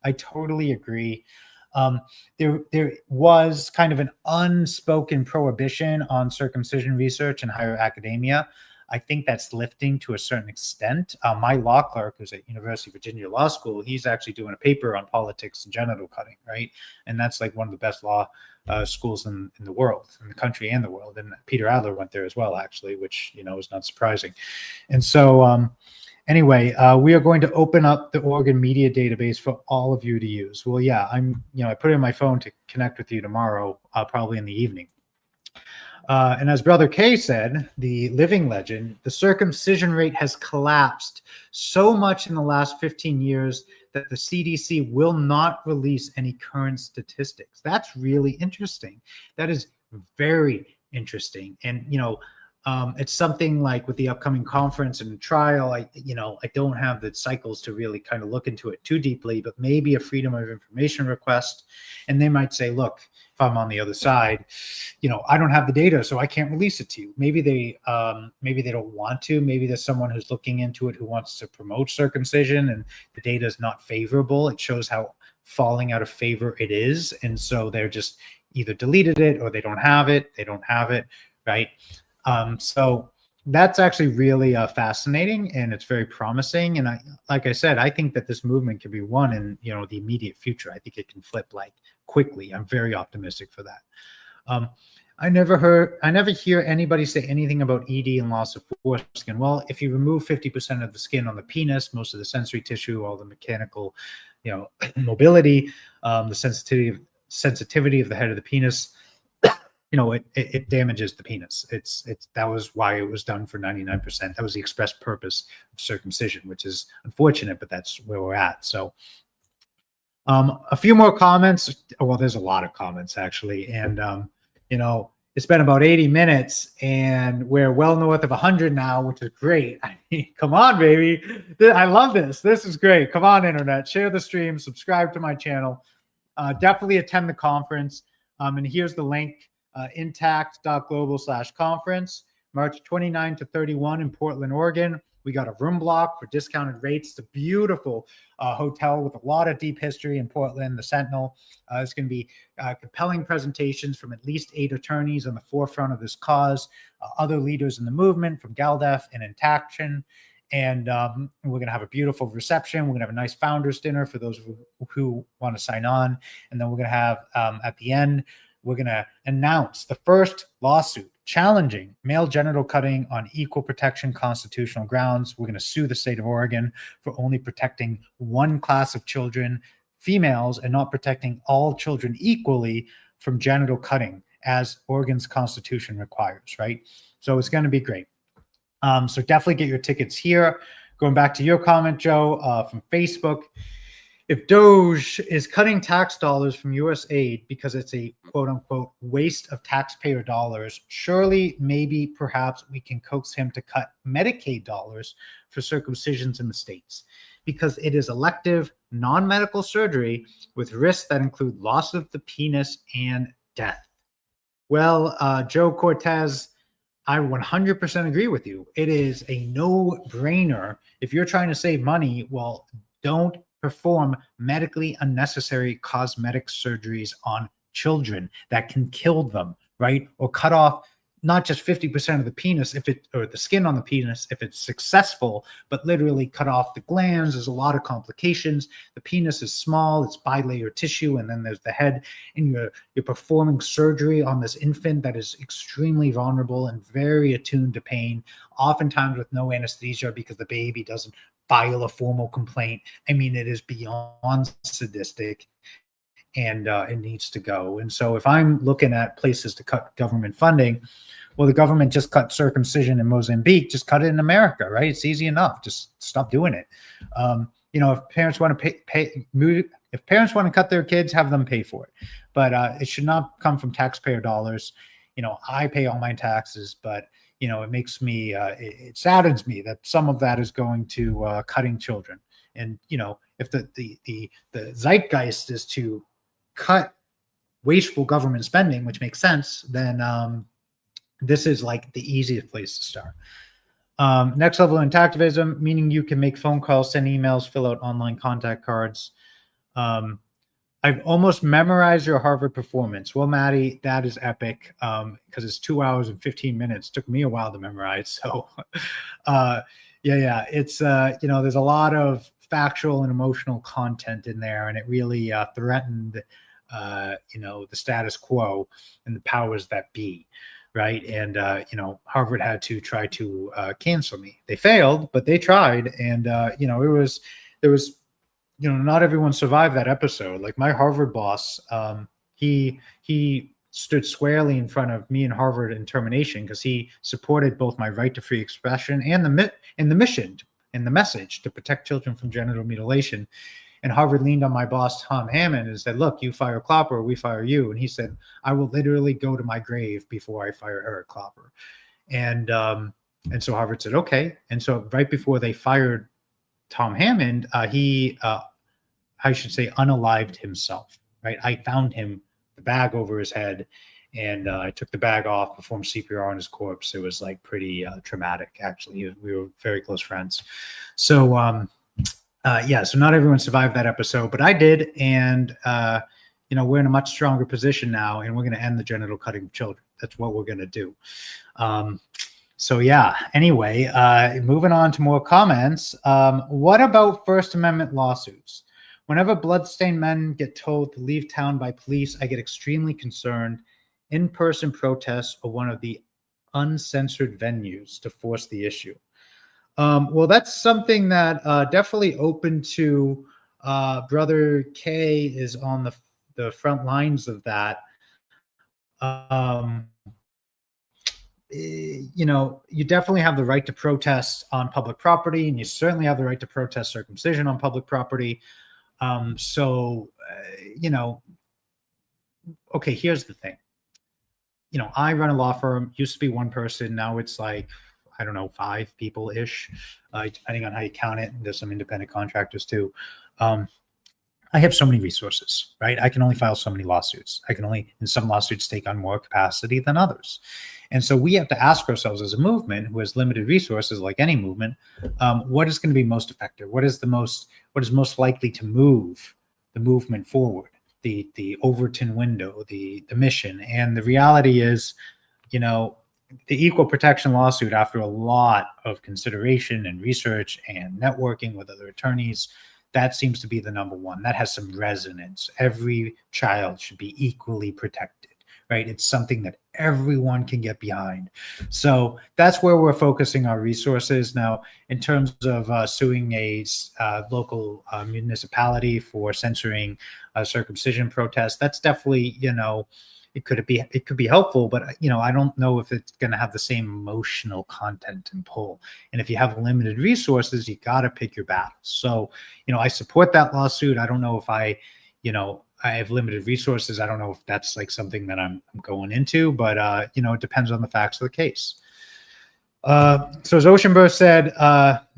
I totally agree. There was kind of an unspoken prohibition on circumcision research in higher academia. I think that's lifting to a certain extent. My law clerk, who's at University of Virginia Law School, he's actually doing a paper on politics and genital cutting, right? And that's like one of the best law schools in the world, in the country and the world. And Peter Adler went there as well, actually, which, is not surprising. And so anyway, we are going to open up the Oregon media database for all of you to use. Well, yeah, I put it in my phone to connect with you tomorrow, probably in the evening. And as Brother Kay said, the living legend, the circumcision rate has collapsed so much in the last 15 years that the CDC will not release any current statistics. That's really interesting. That is very interesting. And, it's something like with the upcoming conference and trial, I don't have the cycles to really kind of look into it too deeply, but maybe a freedom of information request. And they might say, look, if I'm on the other side, I don't have the data, so I can't release it to you. Maybe they don't want to. Maybe there's someone who's looking into it who wants to promote circumcision and the data is not favorable. It shows how falling out of favor it is. And so they're just either deleted it or they don't have it. They don't have it, right? So that's actually really fascinating, and it's very promising. And like I said, I think that this movement can be won in the immediate future. I think it can flip like quickly. I'm very optimistic for that. I never hear anybody say anything about ED and loss of foreskin. Well, if you remove 50% of the skin on the penis, most of the sensory tissue, all the mechanical, mobility, the sensitivity of the head of the penis, it damages the penis. That was why it was done for 99%. That was the express purpose of circumcision, which is unfortunate, but that's where we're at. So a few more comments. Well, there's a lot of comments actually. And, it's been about 80 minutes and we're well north of 100 now, which is great. I mean, come on, baby. I love this. This is great. Come on, internet, share the stream, subscribe to my channel. Definitely attend the conference. And here's the link. Intact.global/conference, March 29 to 31 in Portland, Oregon. We got a room block for discounted rates. It's a beautiful hotel with a lot of deep history in Portland, the Sentinel. It's going to be compelling presentations from at least 8 attorneys on the forefront of this cause, other leaders in the movement from GALDEF and Intaction. And we're going to have a beautiful reception. We're going to have a nice founders dinner for those who want to sign on. And then we're going to have at the end, we're going to announce the first lawsuit challenging male genital cutting on equal protection constitutional grounds. We're going to sue the state of Oregon for only protecting one class of children, females and not protecting all children equally from genital cutting as Oregon's constitution requires, right? So it's going to be great. So definitely get your tickets here. Going back to your comment, Joe, from Facebook, if DOJ is cutting tax dollars from U.S. aid because it's a quote unquote waste of taxpayer dollars, surely, maybe, perhaps we can coax him to cut Medicaid dollars for circumcisions in the states, because it is elective, non-medical surgery with risks that include loss of the penis and death. Well, Joe Cortez, I 100% agree with you. It is a no-brainer. If you're trying to save money, well, don't perform medically unnecessary cosmetic surgeries on children that can kill them, right? Or cut off not just 50% of the penis or the skin on the penis if it's successful, but literally cut off the glands. There's a lot of complications. The penis is small, it's bilayer tissue, and then there's the head, and you're performing surgery on this infant that is extremely vulnerable and very attuned to pain, oftentimes with no anesthesia because the baby doesn't file a formal complaint. I mean, it is beyond sadistic, and it needs to go. And so if I'm looking at places to cut government funding, well, the government just cut circumcision in Mozambique, just cut it in America, right? It's easy enough. Just stop doing it. If parents want to if parents want to cut their kids, have them pay for it. But it should not come from taxpayer dollars. I pay all my taxes, but it makes me, it saddens me that some of that is going to cutting children. And, if the zeitgeist is to cut wasteful government spending, which makes sense, then this is like the easiest place to start. Next level interactivism, meaning you can make phone calls, send emails, fill out online contact cards. I've almost memorized your Harvard performance. Well, Maddie, that is epic, because it's 2 hours and 15 minutes. Took me a while to memorize. So, it's, there's a lot of factual and emotional content in there, and it really threatened, the status quo and the powers that be, right? And, Harvard had to try to cancel me. They failed, but they tried. And, there was, not everyone survived that episode. Like my Harvard boss, he stood squarely in front of me and Harvard in termination because he supported both my right to free expression and the mission and the message to protect children from genital mutilation. And Harvard leaned on my boss, Tom Hammond, and said, "Look, you fire Klopper, or we fire you." And he said, "I will literally go to my grave before I fire Eric Klopper." And so Harvard said, "Okay." And so right before they fired Tom Hammond, he, I should say, unalived himself, right? I found him, the bag over his head, and I took the bag off, performed CPR on his corpse. It was like pretty traumatic, actually. We were very close friends. So, so not everyone survived that episode, but I did. And, we're in a much stronger position now, and we're going to end the genital cutting of children. That's what we're going to do. Anyway, moving on to more comments. What about First Amendment lawsuits? Whenever bloodstained men get told to leave town by police, I get extremely concerned. In-person protests are one of the uncensored venues to force the issue. Well, that's something that definitely open to. Brother K is on the front lines of that. You definitely have the right to protest on public property, and you certainly have the right to protest circumcision on public property. Okay, here's the thing. I run a law firm, used to be one person. Now it's like, I don't know, 5 people-ish, depending on how you count it. There's some independent contractors too. I have so many resources, right? I can only file so many lawsuits. I can only, in some lawsuits, take on more capacity than others. And so we have to ask ourselves as a movement who has limited resources, like any movement, what is going to be most effective? What is most likely to move the movement forward? The Overton window, the mission. And the reality is, the equal protection lawsuit, after a lot of consideration and research and networking with other attorneys, that seems to be the number one. That has some resonance. Every child should be equally protected, right? It's something that everyone can get behind. So that's where we're focusing our resources now. In terms of suing a local municipality for censoring circumcision protests, that's definitely, it could be helpful, but I don't know if it's going to have the same emotional content and pull. And if you have limited resources, you got to pick your battles. So I support that lawsuit. I don't know if I have limited resources. I don't know if that's like something that I'm going into, but it depends on the facts of the case. So as Oceanburst said,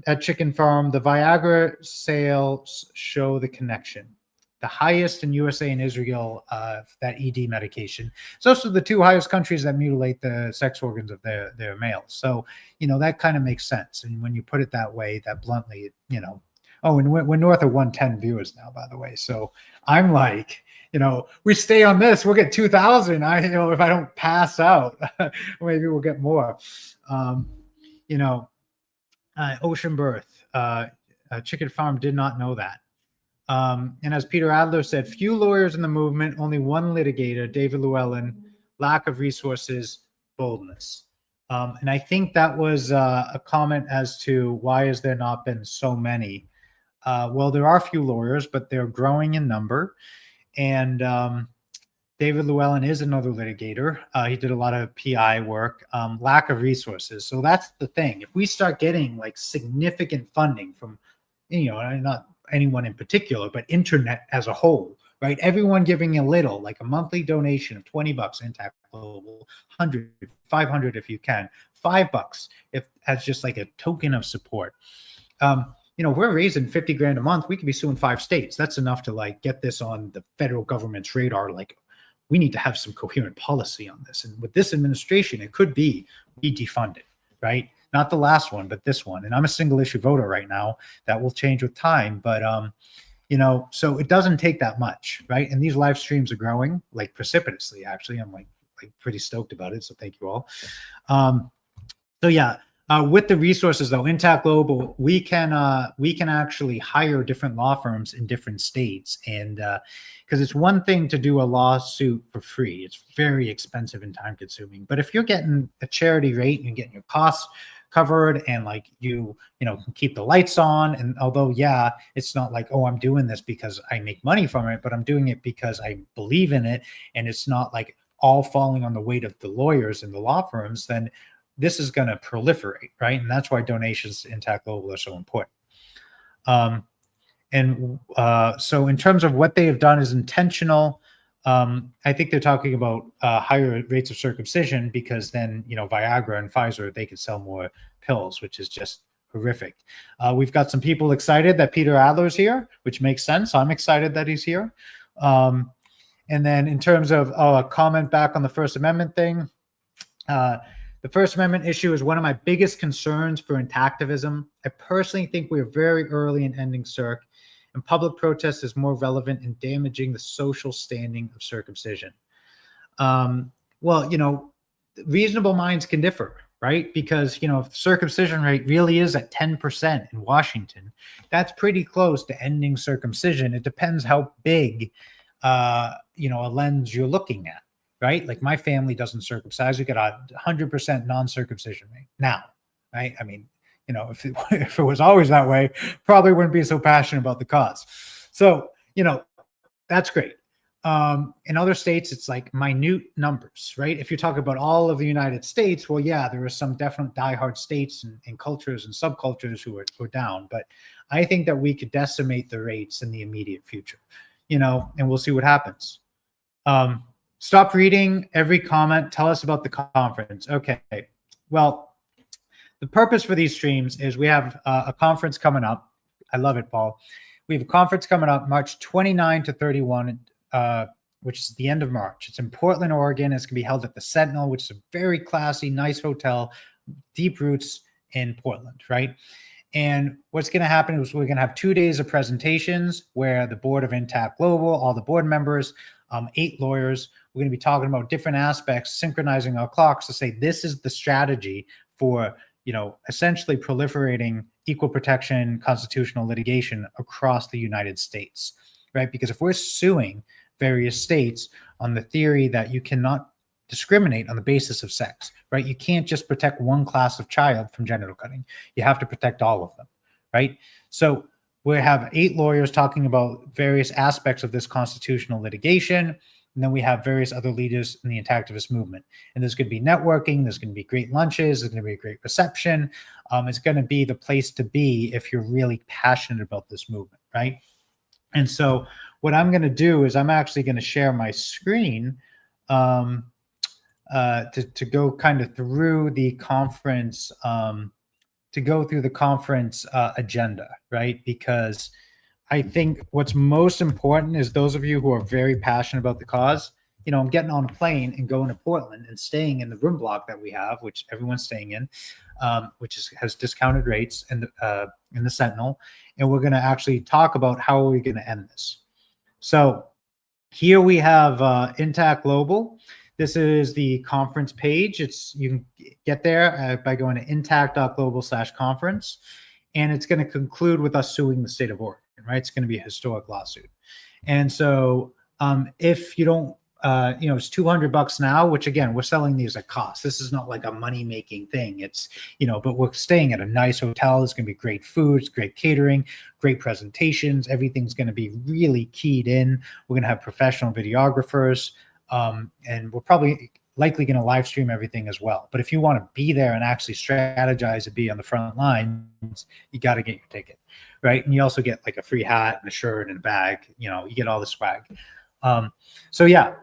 at Chicken Farm, the Viagra sales show the connection. The highest in USA and Israel, that ED medication. It's also the two highest countries that mutilate the sex organs of their males. So, that kind of makes sense. And when you put it that way, that bluntly, oh, and we're north of 110 viewers now, by the way. So I'm like, we stay on this, we'll get 2,000. If I don't pass out, maybe we'll get more. Ocean Birth, Chicken Farm did not know that. And as Peter Adler said, few lawyers in the movement, only one litigator, David Llewellyn, lack of resources, boldness. And I think that was a comment as to why has there not been so many. Well, there are few lawyers, but they're growing in number. And David Llewellyn is another litigator. He did a lot of PI work, lack of resources. So that's the thing. If we start getting like significant funding from, not anyone in particular, but internet as a whole, right? Everyone giving a little, like a monthly donation of $20, Intact Global, 100, 500 if you can, $5 if as just like a token of support. We're raising 50 grand a month. We could be suing 5 states. That's enough to like get this on the federal government's radar. Like, we need to have some coherent policy on this. And with this administration, it could be we defund it, right? Not the last one, but this one. And I'm a single issue voter right now. That will change with time. But, so it doesn't take that much, right? And these live streams are growing like precipitously, actually. I'm like pretty stoked about it. So thank you all. With the resources though, Intact Global, we can actually hire different law firms in different states. And because it's one thing to do a lawsuit for free. It's very expensive and time consuming. But if you're getting a charity rate and you're getting your costs covered and like you can keep the lights on, and although it's not like, oh, I'm doing this because I make money from it, but I'm doing it because I believe in it, and it's not like all falling on the weight of the lawyers and the law firms, then this is going to proliferate, right? And that's why donations to Intact Global are so important. So in terms of what they have done is intentional. I think they're talking about higher rates of circumcision because then, Viagra and Pfizer, they could sell more pills, which is just horrific. We've got some people excited that Peter Adler's here, which makes sense. I'm excited that he's here. And then in terms of a comment back on the First Amendment thing, the First Amendment issue is one of my biggest concerns for intactivism. I personally think we are very early in ending circ, and public protest is more relevant in damaging the social standing of circumcision. Reasonable minds can differ, right? Because, if the circumcision rate really is at 10% in Washington, that's pretty close to ending circumcision. It depends how big, a lens you're looking at, right? Like my family doesn't circumcise. We got a 100% non-circumcision rate now, right? I mean, if it was always that way, probably wouldn't be so passionate about the cause. So, that's great. In other states, it's like minute numbers, right? If you talk about all of the United States, well, there are some definite diehard states and cultures and subcultures who are down. But I think that we could decimate the rates in the immediate future, and we'll see what happens. Stop reading every comment. Tell us about the conference. Okay. Well, the purpose for these streams is we have a conference coming up. I love it, Paul. We have a conference coming up March 29 to 31, which is the end of March. It's in Portland, Oregon. It's going to be held at the Sentinel, which is a very classy, nice hotel, deep roots in Portland, right? And what's going to happen is we're going to have 2 days of presentations where the board of Intact Global, all the board members, 8 lawyers, we're going to be talking about different aspects, synchronizing our clocks to say this is the strategy for essentially proliferating equal protection constitutional litigation across the United States, right? Because if we're suing various states on the theory that you cannot discriminate on the basis of sex, right? You can't just protect one class of child from genital cutting. You have to protect all of them, right? So we have 8 lawyers talking about various aspects of this constitutional litigation. And then we have various other leaders in the activist movement. And there's going to be networking. There's going to be great lunches. There's going to be a great reception. It's going to be the place to be if you're really passionate about this movement, right? And so what I'm going to do is I'm actually going to share my screen to go kind of through the conference, agenda, right? Because I think what's most important is those of you who are very passionate about the cause. You know, I'm getting on a plane and going to Portland and staying in the room block that we have, which everyone's staying in, has discounted rates in the Sentinel, and we're going to actually talk about how are we going to end this. So here we have Intact Global. This is the conference page. You can get there by going to intact.global/conference, and it's going to conclude with us suing the state of Oregon, right? It's going to be a historic lawsuit. And so if you don't, it's $200 now, which again, we're selling these at cost. This is not like a money-making thing. It's, but we're staying at a nice hotel. It's going to be great food, great catering, great presentations. Everything's going to be really keyed in. We're going to have professional videographers. And we're probably likely going to live stream everything as well. But if you want to be there and actually strategize and be on the front lines, you got to get your ticket, right? And you also get like a free hat and a shirt and a bag. You get all the swag. So yeah.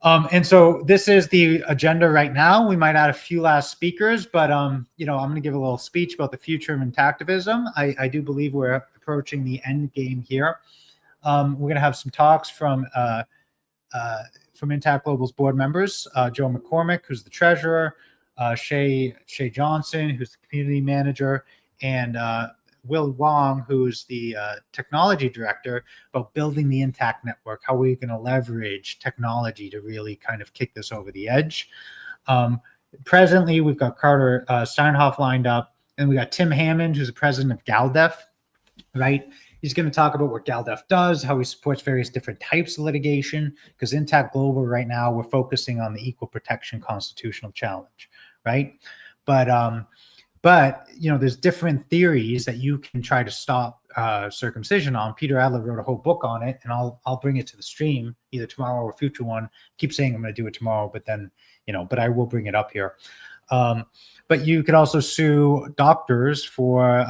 And so this is the agenda right now. We might add a few last speakers, but I'm going to give a little speech about the future of intactivism. I do believe we're approaching the end game here. We're going to have some talks from Intact Global's board members, Joe McCormick, who's the treasurer, Shay Johnson, who's the community manager, and Will Wong, who's the technology director, about building the Intact network. How are we going to leverage technology to really kind of kick this over the edge? Presently, we've got Carter Steinhoff lined up, and we got Tim Hammond, who's the president of GALDEF, right? He's going to talk about what GALDEF does, how he supports various different types of litigation, because Intact Global right now, we're focusing on the equal protection constitutional challenge, right? But there's different theories that you can try to stop circumcision on. Peter Adler wrote a whole book on it, and I'll bring it to the stream either tomorrow or future one. I keep saying I'm going to do it tomorrow, but then, but I will bring it up here. But you could also sue doctors for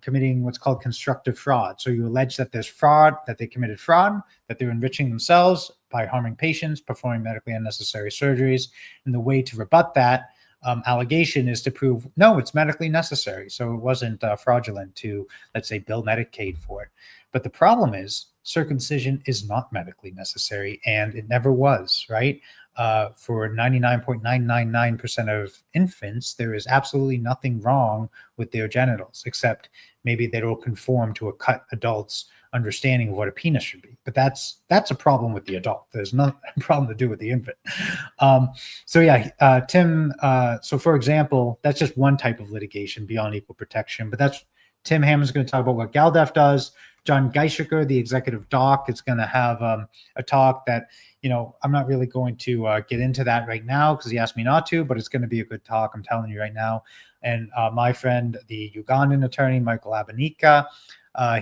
committing what's called constructive fraud. So you allege that there's fraud, that they committed fraud, that they're enriching themselves by harming patients, performing medically unnecessary surgeries. And the way to rebut that allegation is to prove, no, it's medically necessary. So it wasn't fraudulent to, let's say, bill Medicaid for it. But the problem is circumcision is not medically necessary, and it never was, right? For 99.999% of infants, there is absolutely nothing wrong with their genitals, except maybe they don't conform to a cut adult's understanding of what a penis should be. But that's a problem with the adult. There's no problem to do with the infant. Tim, so for example, that's just one type of litigation beyond equal protection, but that's Tim Hammond's going to talk about what GALDEF does. John Geishiker, the executive doc, is going to have a talk that, I'm not really going to get into that right now because he asked me not to, but it's going to be a good talk. I'm telling you right now. And my friend, the Ugandan attorney, Michael Abanika,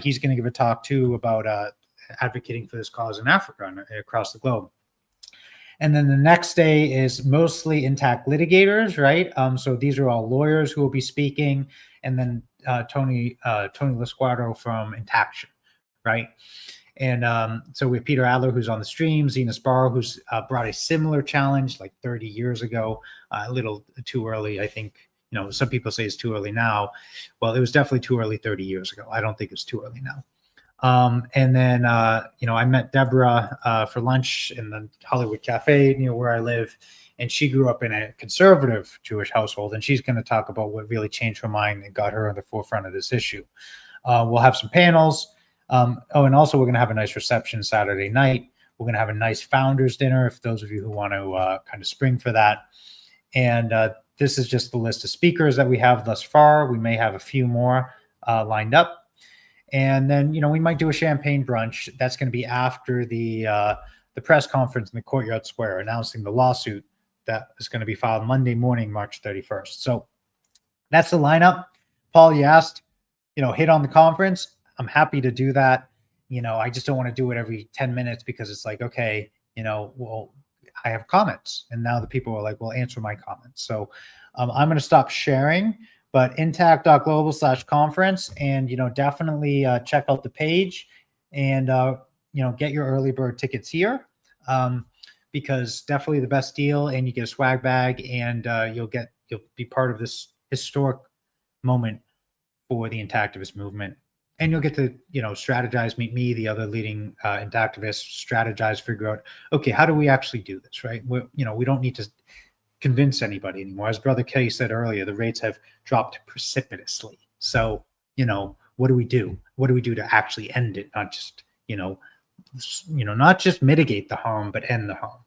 he's going to give a talk too about advocating for this cause in Africa and across the globe. And then the next day is mostly Intact litigators, right? So these are all lawyers who will be speaking. And then Tony Lasquadro from Intaction, right? And so we have Peter Adler, who's on the stream, Zena Sparrow, who's brought a similar challenge like 30 years ago, a little too early, I think. Some people say it's too early now. Well, it was definitely too early 30 years ago. I don't think it's too early now. And then, I met Deborah for lunch in the Hollywood Cafe near where I live. And she grew up in a conservative Jewish household. And she's going to talk about what really changed her mind and got her on the forefront of this issue. We'll have some panels. And also we're going to have a nice reception Saturday night. We're going to have a nice founders dinner if those of you who want to kind of spring for that. And this is just the list of speakers that we have thus far. We may have a few more lined up. And then, we might do a champagne brunch. That's going to be after the press conference in the Courtyard Square announcing the lawsuit that is going to be filed Monday morning, March 31st. So that's the lineup. Paul, you asked, hit on the conference. I'm happy to do that. I just don't want to do it every 10 minutes because it's like, okay, well, I have comments. And now the people are like, well, answer my comments. So I'm going to stop sharing, but intact.global/conference. And, definitely check out the page and, get your early bird tickets here. Because definitely the best deal, and you get a swag bag, and you'll be part of this historic moment for the intactivist movement. And you'll get to, strategize, meet me, the other leading intactivists, strategize, figure out, okay, how do we actually do this, right? We don't need to convince anybody anymore. As Brother Kay said earlier, the rates have dropped precipitously. So, what do we do? What do we do to actually end it? Not just, not just mitigate the harm, but end the harm.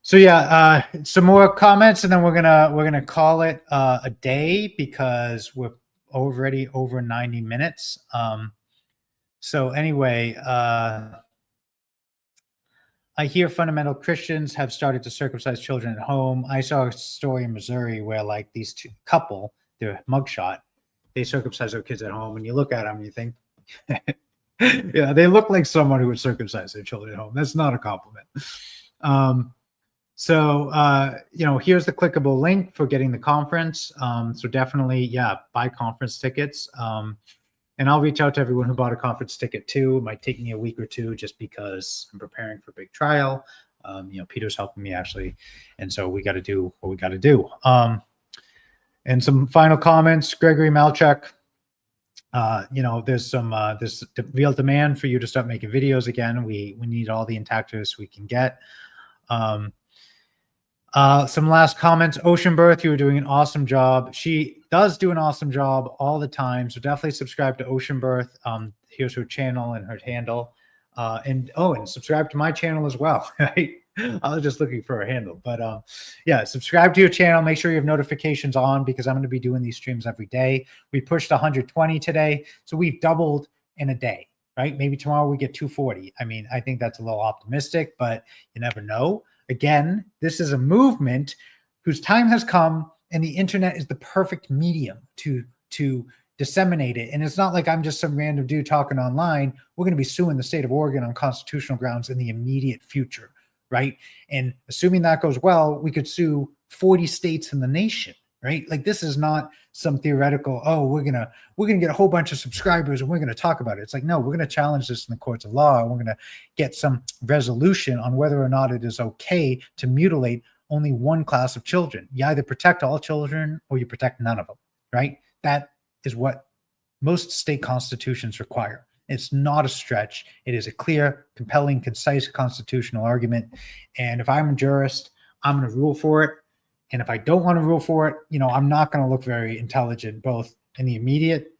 Some more comments, and then we're gonna call it a day because we're already over 90 minutes. So anyway, I hear fundamental Christians have started to circumcise children at home. I saw a story in Missouri where like these couple, their mugshot, they circumcise their kids at home, and you look at them and you think, yeah, they look like someone who would circumcise their children at home. That's not a compliment. Here's the clickable link for getting the conference. So definitely, buy conference tickets. And I'll reach out to everyone who bought a conference ticket too. It might take me a week or two just because I'm preparing for a big trial. Peter's helping me actually. And so we got to do what we got to do. And some final comments, Gregory Malchuk. There's real demand for you to start making videos again. We need all the intactivists we can get. Some last comments. Ocean Birth, you were doing an awesome job. She does do an awesome job all the time. So definitely subscribe to Ocean Birth. Here's her channel and her handle. And subscribe to my channel as well. Right? I was just looking for a handle, but subscribe to your channel. Make sure you have notifications on because I'm going to be doing these streams every day. We pushed 120 today, so we've doubled in a day, right? Maybe tomorrow we get 240. I mean, I think that's a little optimistic, but you never know. Again, this is a movement whose time has come, and the internet is the perfect medium to disseminate it. And it's not like I'm just some random dude talking online. We're going to be suing the state of Oregon on constitutional grounds in the immediate future, right? And assuming that goes well, we could sue 40 states in the nation, right? Like this is not some theoretical, we're gonna get a whole bunch of subscribers and we're gonna talk about it. It's like, no, we're gonna challenge this in the courts of law, and we're gonna get some resolution on whether or not it is okay to mutilate only one class of children. You either protect all children or you protect none of them, right? That is what most state constitutions require. It's not a stretch. It is a clear, compelling, concise constitutional argument. And if I'm a jurist, I'm going to rule for it. And if I don't want to rule for it, I'm not going to look very intelligent, both in the immediate,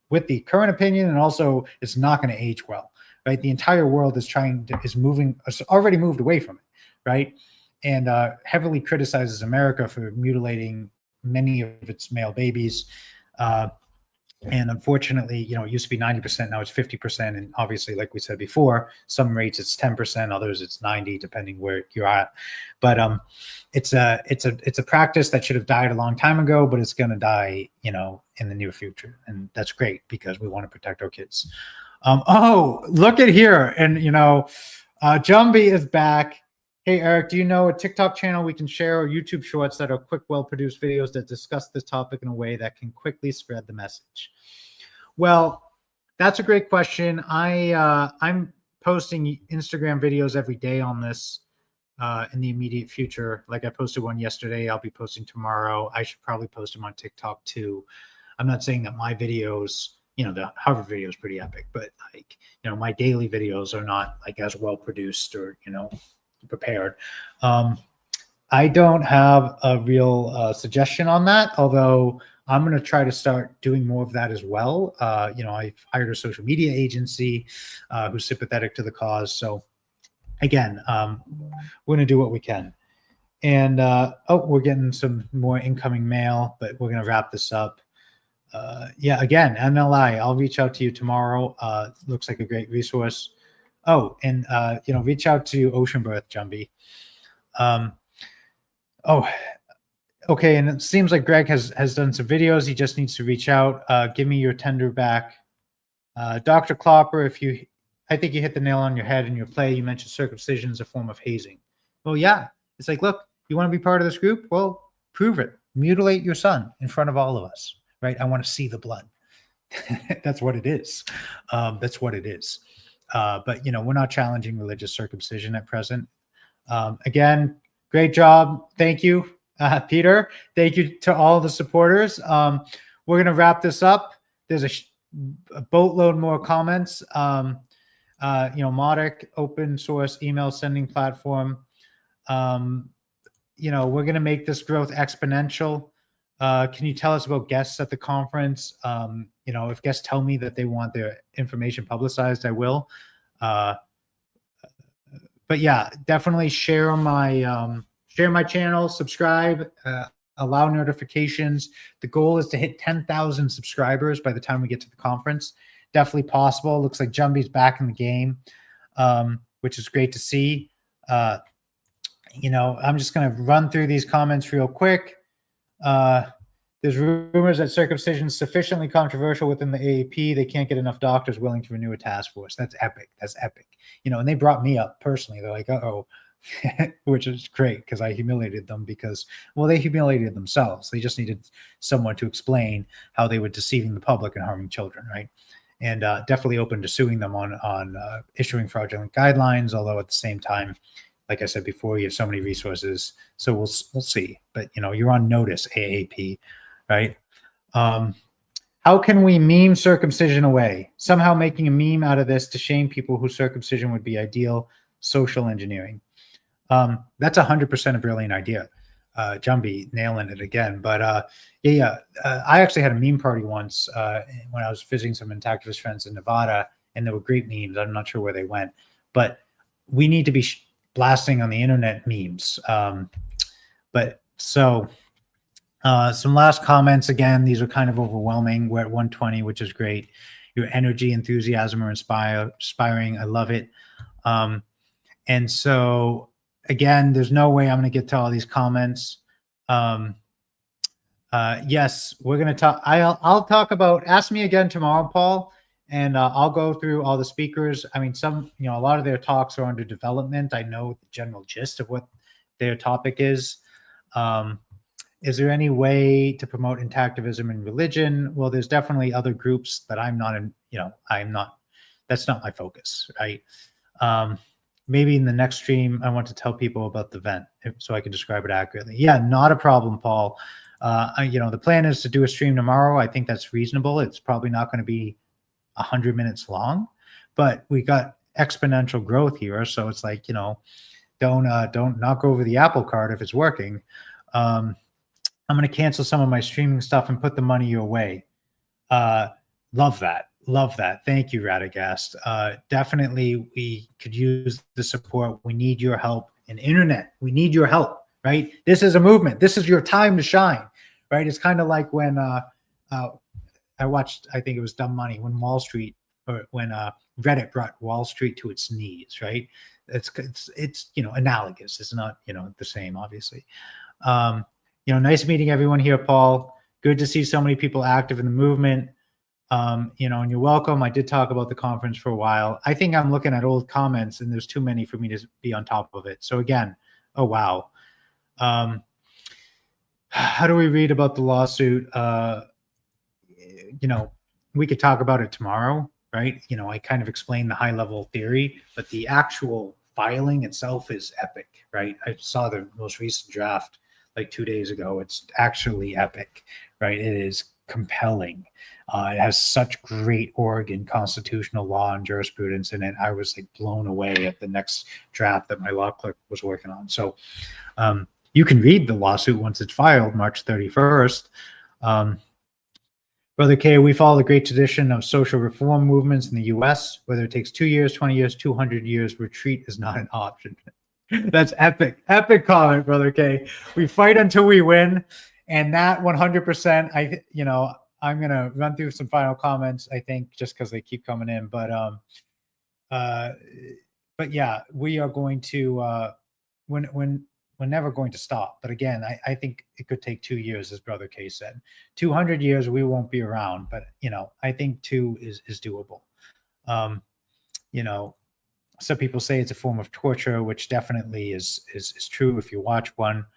with the current opinion, and also it's not going to age well, right? The entire world is already moved away from it, right? And heavily criticizes America for mutilating many of its male babies. And unfortunately, it used to be 90%, now it's 50%. And obviously, like we said before, some rates it's 10%, others it's 90%, depending where you're at. But it's a practice that should have died a long time ago, but it's going to die, in the near future. And that's great because we want to protect our kids. Look at here. And, Jumby is back. Hey, Eric, do you know a TikTok channel we can share, or YouTube shorts that are quick, well-produced videos that discuss this topic in a way that can quickly spread the message? Well, that's a great question. I'm posting Instagram videos every day on this in the immediate future. Like I posted one yesterday. I'll be posting tomorrow. I should probably post them on TikTok too. I'm not saying that my videos, the Harvard video is pretty epic, but my daily videos are not like as well-produced or, prepared. I don't have a real suggestion on that, although I'm going to try to start doing more of that as well. I've hired a social media agency who's sympathetic to the cause. So again, we're going to do what we can. And we're getting some more incoming mail, but we're going to wrap this up. Again, MLI, I'll reach out to you tomorrow. Looks like a great resource. Reach out to Ocean Birth, Jumby. Oh, okay. And it seems like Greg has done some videos. He just needs to reach out. Give me your tender back. Dr. Klopper, I think you hit the nail on your head in your play. You mentioned circumcision is a form of hazing. Well, yeah. It's like, look, you want to be part of this group? Well, prove it. Mutilate your son in front of all of us, right? I want to see the blood. That's what it is. That's what it is. But, we're not challenging religious circumcision at present. Again, great job. Thank you, Peter. Thank you to all the supporters. We're going to wrap this up. There's a boatload more comments. Mautic, open source email sending platform. We're going to make this growth exponential. Can you tell us about guests at the conference? If guests tell me that they want their information publicized, I will. But yeah, definitely share my channel, subscribe, allow notifications. The goal is to hit 10,000 subscribers by the time we get to the conference. Definitely possible. Looks like Jumby's back in the game, which is great to see. I'm just going to run through these comments real quick. There's rumors that circumcision is sufficiently controversial within the AAP. They can't get enough doctors willing to renew a task force. That's epic. That's epic. And they brought me up personally. They're like, uh-oh, which is great because I humiliated them they humiliated themselves. They just needed someone to explain how they were deceiving the public and harming children, right? And definitely open to suing them on issuing fraudulent guidelines, although at the same time, like I said before, you have so many resources. So we'll see. But, you're on notice, AAP, right? How can we meme circumcision away? Somehow making a meme out of this to shame people whose circumcision would be ideal. Social engineering. That's 100% a brilliant idea. Jumby nailing it again. But I actually had a meme party once when I was visiting some activist friends in Nevada, and there were great memes. I'm not sure where they went, but we need to be blasting on the internet memes. Some last comments. Again, these are kind of overwhelming. We're at 120, which is great. Your energy, enthusiasm are inspiring. I love it. And so, again, there's no way I'm going to get to all these comments. Yes, we're going to talk. I'll talk about, ask me again tomorrow, Paul, and I'll go through all the speakers. I mean, a lot of their talks are under development. I know the general gist of what their topic is. Is there any way to promote intactivism in religion? Well, there's definitely other groups that I'm not in, that's not my focus, right? Maybe in the next stream, I want to tell people about the event so I can describe it accurately. Yeah, not a problem, Paul. The plan is to do a stream tomorrow. I think that's reasonable. It's probably not going to be 100 minutes long, but we got exponential growth here. So it's like, don't knock over the apple cart if it's working. I'm going to cancel some of my streaming stuff and put the money your way. Love that. Love that. Thank you, Radagast. Definitely, we could use the support. We need your help in internet. We need your help, right? This is a movement. This is your time to shine, right? It's kind of like when I watched, I think it was Dumb Money, when Reddit brought Wall Street to its knees, right? It's analogous. It's not, the same, obviously. Nice meeting everyone here, Paul. Good to see so many people active in the movement. And you're welcome. I did talk about the conference for a while. I think I'm looking at old comments and there's too many for me to be on top of it. So again, oh, wow. How do we read about the lawsuit? We could talk about it tomorrow, right? I kind of explained the high level theory, but the actual filing itself is epic, right? I saw the most recent draft like 2 days ago. It's actually epic, right? It is compelling. It has such great Oregon constitutional law and jurisprudence in it. I was like blown away at the next draft that my law clerk was working on. So you can read the lawsuit once it's filed, March 31st. Brother K, we follow the great tradition of social reform movements in the U.S. Whether it takes 2 years, 20 years, 200 years, retreat is not an option. That's epic. Epic comment, Brother K. We fight until we win. And that 100%, I'm going to run through some final comments, I think, just because they keep coming in. But yeah, we are going to, when we're never going to stop. But again, I think it could take 2 years, as Brother K said. 200 years, we won't be around. But, I think 2 is doable. Some people say it's a form of torture, which definitely is true if you watch one.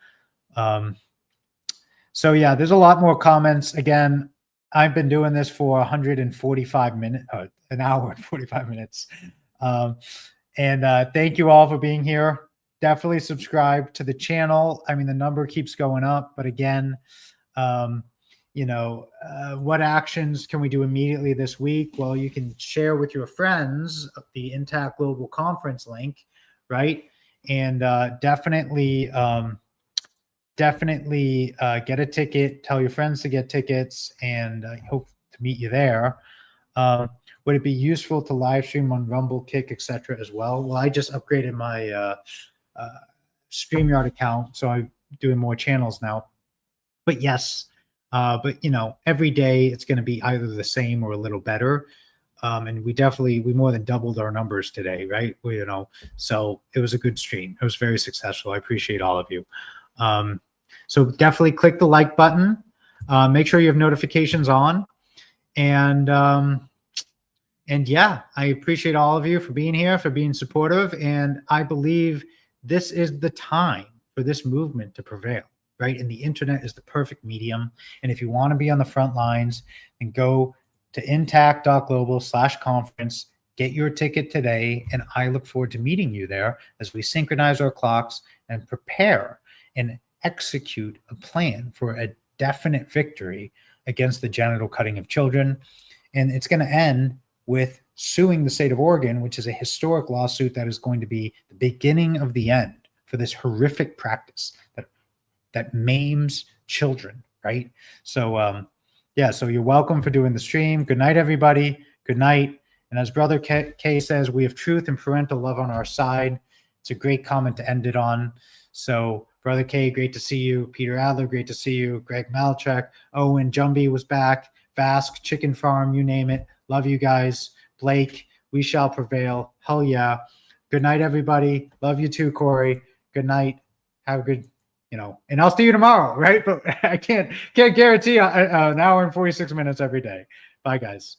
So yeah, there's a lot more comments. Again, I've been doing this for 145 minutes, an hour and 45 minutes. Thank you all for being here. Definitely subscribe to the channel. I mean, the number keeps going up, but again, what actions can we do immediately this week? Well, you can share with your friends the Intact Global Conference link, right? And definitely get a ticket. Tell your friends to get tickets, and I hope to meet you there. Would it be useful to live stream on Rumble, Kick, etc. as well? Well, I just upgraded my StreamYard account, so I'm doing more channels now. But yes, every day it's going to be either the same or a little better. And we more than doubled our numbers today, right? So it was a good stream. It was very successful. I appreciate all of you. So definitely click the like button. Make sure you have notifications on. And yeah, I appreciate all of you for being here, for being supportive. And I believe this is the time for this movement to prevail, right? And the internet is the perfect medium. And if you want to be on the front lines, then go to intact.global/conference, get your ticket today. And I look forward to meeting you there as we synchronize our clocks and prepare and execute a plan for a definite victory against the genital cutting of children. And it's going to end with suing the state of Oregon, which is a historic lawsuit that is going to be the beginning of the end for this horrific practice that maims children, right? So, so you're welcome for doing the stream. Good night, everybody. Good night. And as Brother K says, we have truth and parental love on our side. It's a great comment to end it on. So, Brother K, great to see you. Peter Adler, great to see you. Greg Malchek, Owen Jumby was back. Vask, Chicken Farm, you name it. Love you guys. Blake, we shall prevail. Hell yeah. Good night, everybody. Love you too, Corey. Good night. Have a good, and I'll see you tomorrow, right? But I can't guarantee an hour and 46 minutes every day. Bye, guys.